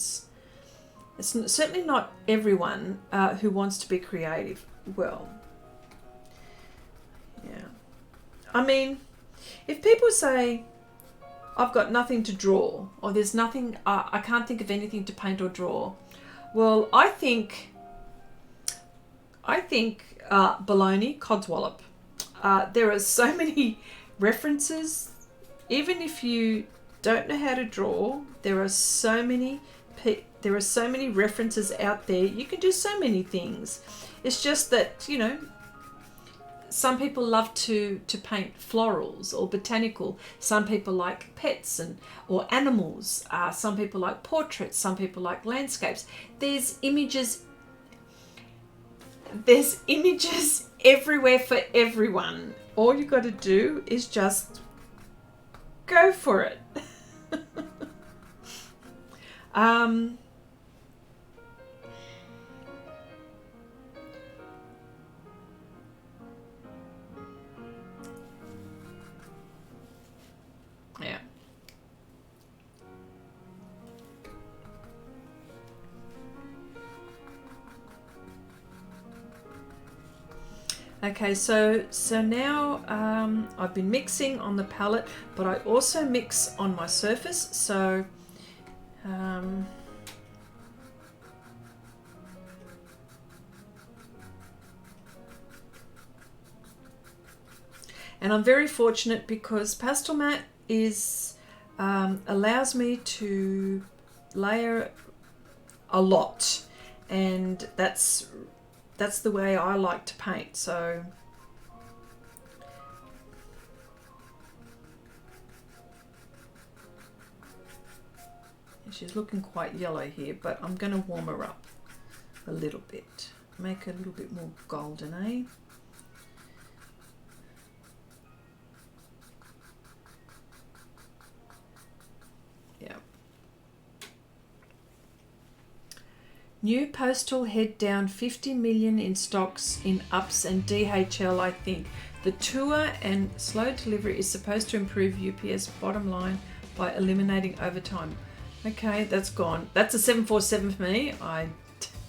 who wants to be creative. Well, yeah. I mean, if people say, I've got nothing to draw, or there's nothing, I can't think of anything to paint or draw. Well, I think baloney, codswallop. There are so many references. Even if you don't know how to draw, there are so many references out there. You can do so many things. It's just that, you know, some people love to paint florals or botanical. Some people like pets or animals. Some people like portraits. Some people like landscapes. There's images everywhere for everyone. All you got to do is just go for it. Yeah. Okay, so now I've been mixing on the palette, but I also mix on my surface. So and I'm very fortunate because Pastel Mat allows me to layer a lot, and that's the way I like to paint. So she's looking quite yellow here, but I'm going to warm her up a little bit, make her a little bit more golden, eh? Yeah. New postal head down 50 million in stocks in UPS and DHL, I think. The tour and slow delivery is supposed to improve UPS bottom line by eliminating overtime. Okay, that's gone. That's a 747 for me. I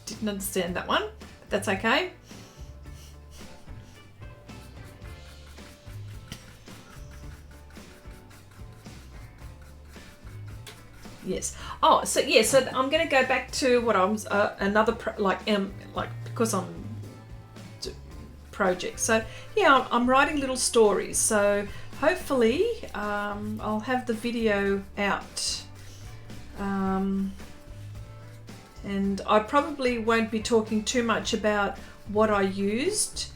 didn't understand that one, but that's okay. Yes. Oh, so yeah. So I'm going to go back to what I was because I'm projects. So yeah, I'm writing little stories. So hopefully I'll have the video out. And I probably won't be talking too much about what I used,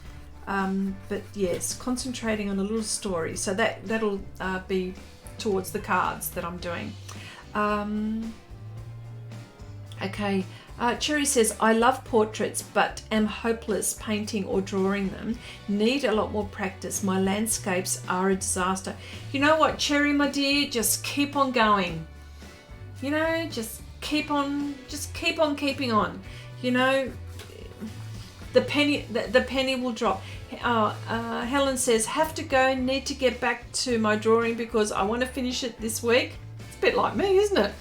but yes, concentrating on a little story. So that'll be towards the cards that I'm doing. Okay, Cherry says, I love portraits but am hopeless painting or drawing them. Need a lot more practice. My landscapes are a disaster. You know what, Cherry, my dear, just keep on going. You know, just keep on keeping on. You know, the penny will drop. Helen says, have to go, need to get back to my drawing because I want to finish it this week. It's a bit like me, isn't it?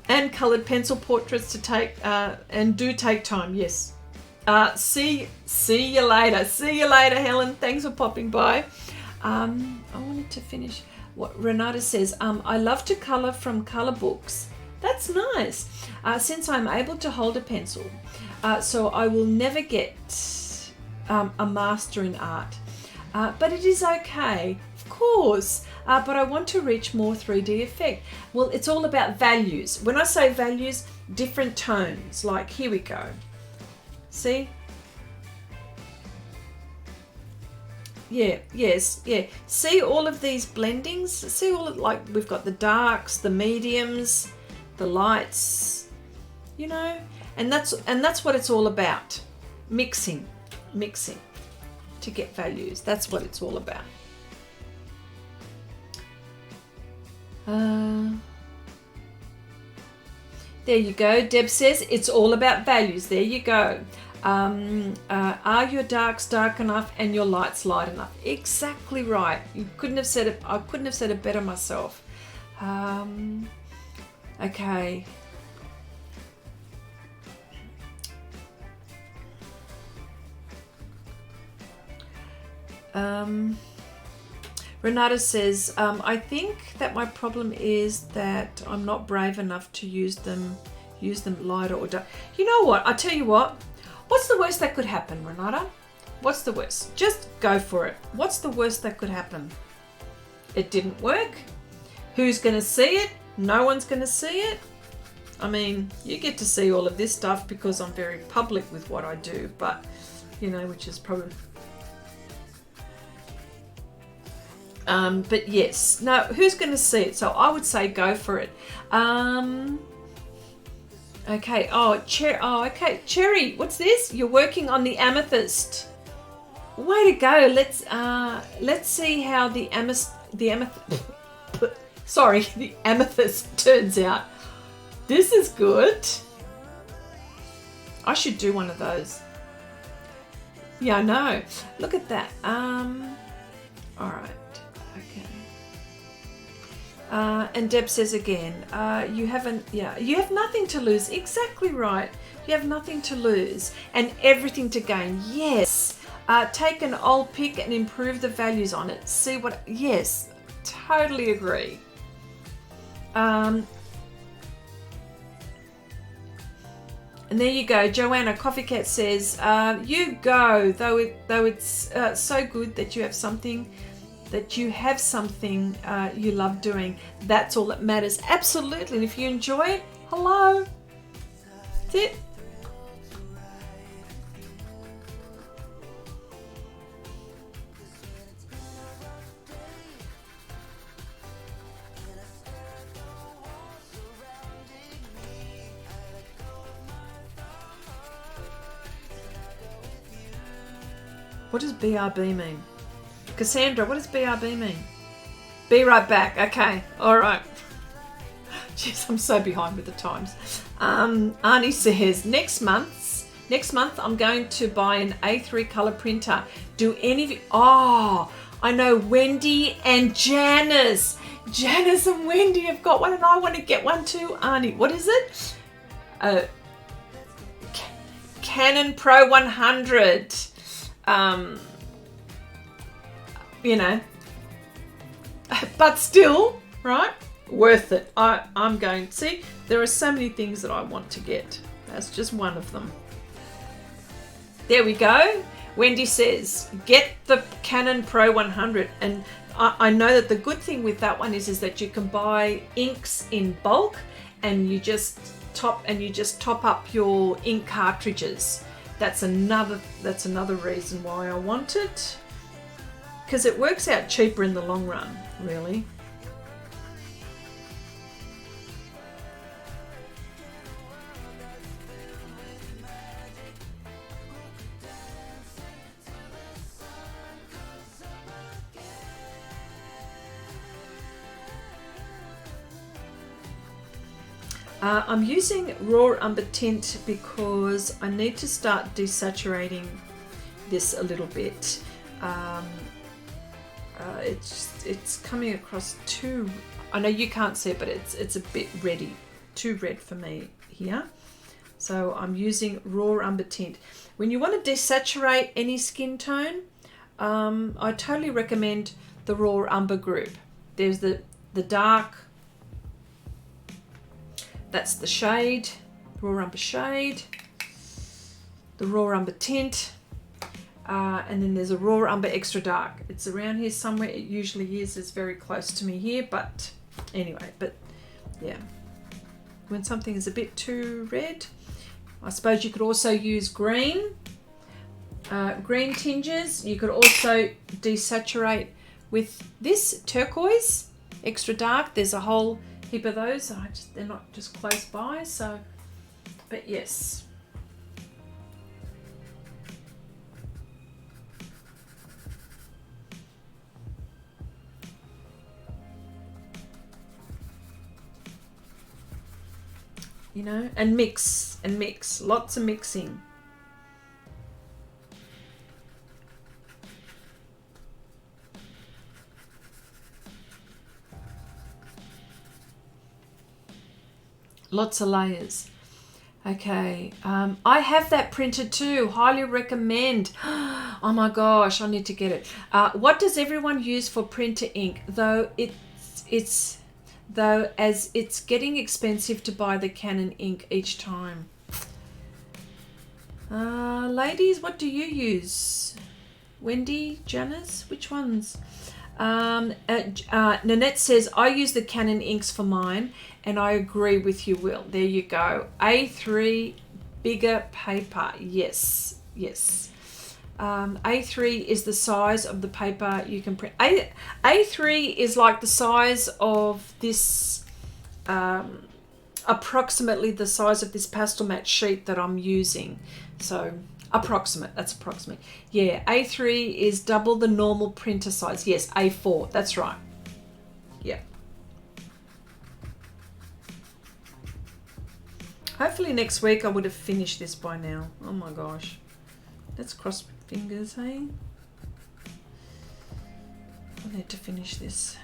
And coloured pencil portraits to take and do take time. Yes. See you later. See you later, Helen. Thanks for popping by. I wanted to finish what Renata says. I love to colour from colour books. That's nice. Since I'm able to hold a pencil, so I will never get a master in art. But it is okay, of course. But I want to reach more 3D effect. Well, it's all about values. When I say values, different tones. Like here we go. See? Yeah, yes, yeah. See all of these blendings? See all of, like, we've got the darks, the mediums, the lights, you know? And that's what it's all about. Mixing to get values. That's what it's all about. There you go. Deb says it's all about values. There you go. Are your darks dark enough and your lights light enough? Exactly right. You couldn't have said it. I couldn't have said it better myself. Okay. Renata says, I think that my problem is that I'm not brave enough to use them lighter or dark. You know what? I tell you what. What's the worst that could happen, Renata? What's the worst? Just go for it. What's the worst that could happen? It didn't work. Who's going to see it? No one's going to see it. I mean, you get to see all of this stuff because I'm very public with what I do, but, you know, which is probably... but yes, no, who's going to see it? So I would say go for it. Okay. Okay. Cherry, what's this? You're working on the amethyst. Way to go. Let's see how the amethyst turns out. This is good. I should do one of those. Yeah, I know. Look at that. All right. Okay. And Deb says again, you have nothing to lose. Exactly right. You have nothing to lose and everything to gain. Yes. Take an old pic and improve the values on it. See what, yes, totally agree. And there you go. Joanna Coffee Cat says, you go, though it's so good that you have something you love doing. That's all that matters. Absolutely. And if you enjoy it, hello. That's it. What does BRB mean? Cassandra, what does BRB mean? Be right back. Okay. All right. Jeez, I'm so behind with the times. Arnie says, next month I'm going to buy an A3 color printer. Do any of you... Oh, I know Wendy and Janice. Janice and Wendy have got one and I want to get one too. Arnie, what is it? Canon Pro 100. You know, but still, right? Worth it. I'm going, see, there are so many things that I want to get. That's just one of them. There we go. Wendy says, get the Canon Pro 100. And I know that the good thing with that one is that you can buy inks in bulk, and you just top up your ink cartridges. That's another reason why I want it, because it works out cheaper in the long run, really. I'm using raw umber tint because I need to start desaturating this a little bit. It's coming across too, I know you can't see it, but it's a bit reddy, too red for me here. So I'm using raw umber tint. When you want to desaturate any skin tone, I totally recommend the raw umber group. There's the dark, that's the shade, raw umber shade, the raw umber tint, and then there's a raw umber extra dark. It's around here somewhere. It usually is. It's very close to me here, but anyway, but yeah, when something is a bit too red, I suppose you could also use green tinges. You could also desaturate with this turquoise extra dark. There's a whole heap of those. They're not just close by, so, but yes. You know, and mix, lots of mixing. Lots of layers. Okay, I have that printed too. Highly recommend. Oh my gosh, I need to get it. What does everyone use for printer ink? Though as it's getting expensive to buy the Canon ink each time. Ladies, what do you use? Wendy, Janice, which ones? Nanette says, I use the Canon inks for mine, and I agree with you, Will. There you go. A3 bigger paper. Yes. A3 is the size of the paper you can print. A3 is like the size of this, approximately the size of this pastel matte sheet that I'm using. So that's approximate. Yeah, A3 is double the normal printer size. Yes, A4, that's right. Yeah. Hopefully next week I would have finished this by now. Oh my gosh. Let's cross fingers, hey? I need to finish this.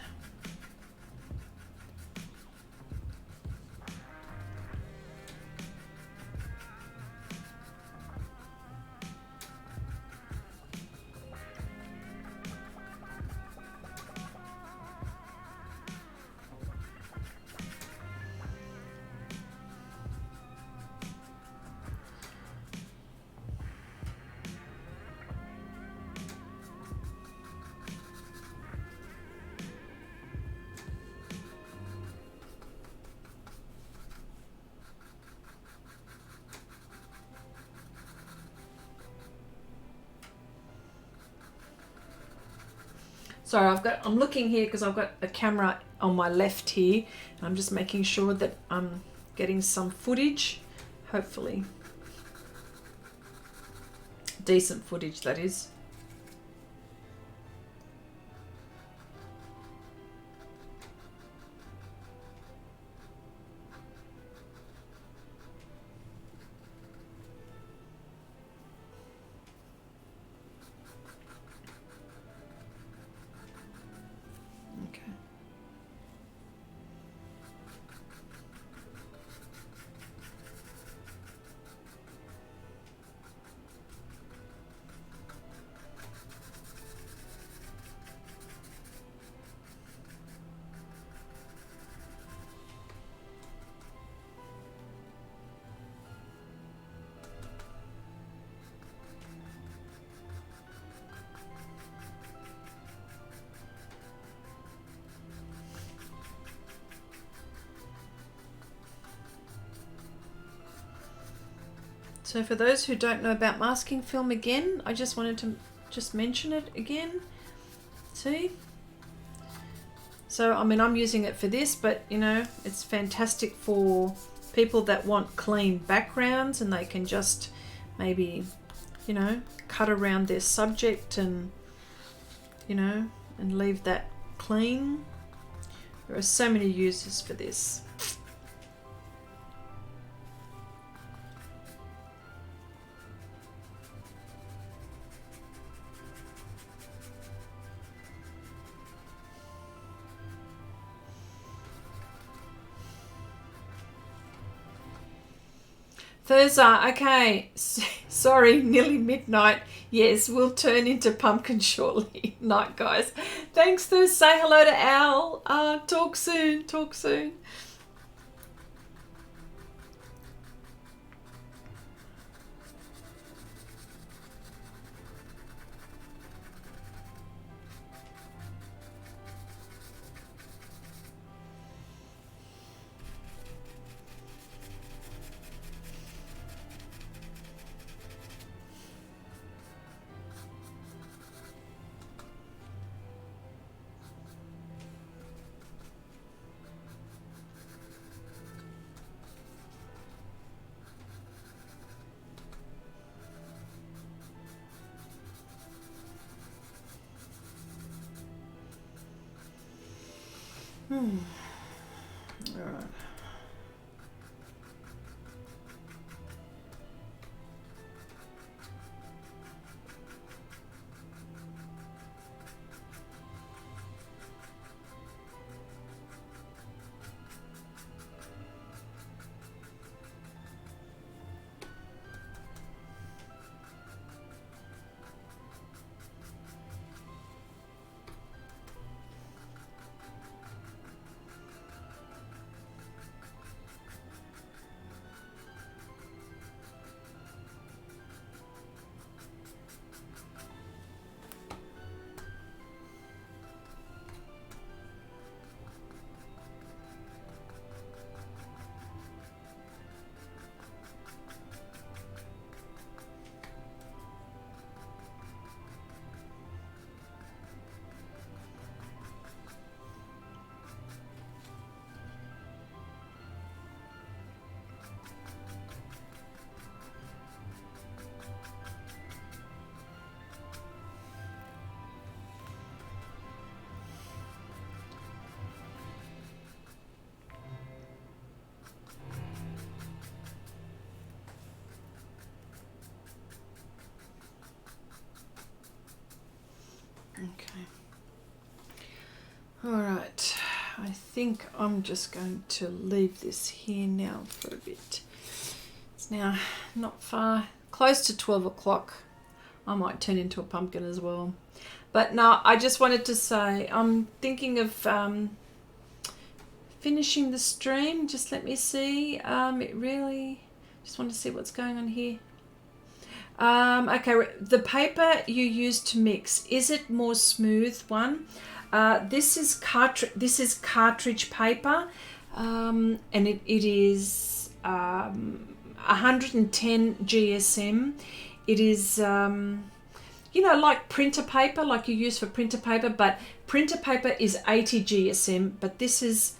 Sorry, I'm looking here because I've got a camera on my left here. And I'm just making sure that I'm getting some footage, hopefully. Decent footage, that is. So for those who don't know about masking film, again, I just wanted to just mention it again. See? So, I mean, I'm using it for this, but, you know, it's fantastic for people that want clean backgrounds, and they can just maybe, you know, cut around their subject and, you know, and leave that clean. There are so many uses for this. Thursday, okay, sorry, nearly midnight. Yes, we'll turn into pumpkin shortly. Night, guys. Thanks, Thursday. Say hello to Al. Talk soon, talk soon. All right. Okay. All right. I think I'm just going to leave this here now for a bit. It's now not far, close to 12 o'clock. I might turn into a pumpkin as well. But no, I just wanted to say I'm thinking of finishing the stream. Just let me see. It really, just want to see what's going on here. Okay, the paper you use to mix, is it more smooth one? This is cartridge paper, and it is 110 GSM. It is you know, like printer paper, like you use for printer paper, but printer paper is 80 GSM, but this is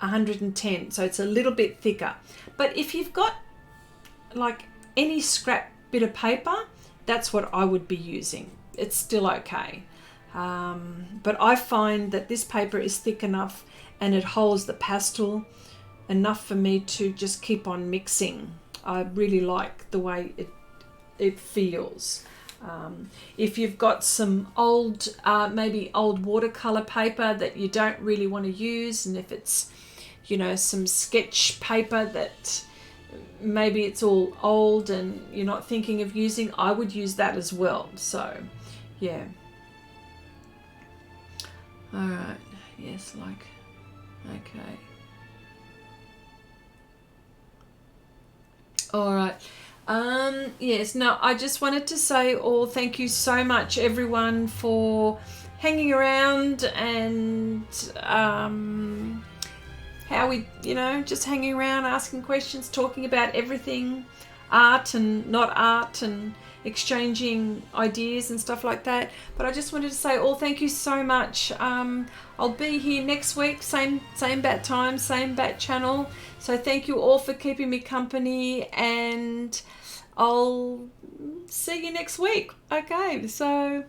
110, so it's a little bit thicker. But if you've got like any scrap bit of paper, that's what I would be using. It's still okay. But I find that this paper is thick enough and it holds the pastel enough for me to just keep on mixing. I really like the way it feels. If you've got some old, maybe old watercolor paper that you don't really want to use, and if it's, you know, some sketch paper that maybe it's all old and you're not thinking of using, I would use that as well. So yeah. All right. Yes, like, okay. All right. Yes, no, I just wanted to say thank you so much everyone for hanging around and how we, you know, just hanging around, asking questions, talking about everything. art and not art, and exchanging ideas and stuff like that. But I just wanted to say all thank you so much. I'll be here next week, same bat time, same bat channel. So thank you all for keeping me company, and I'll see you next week. Okay, so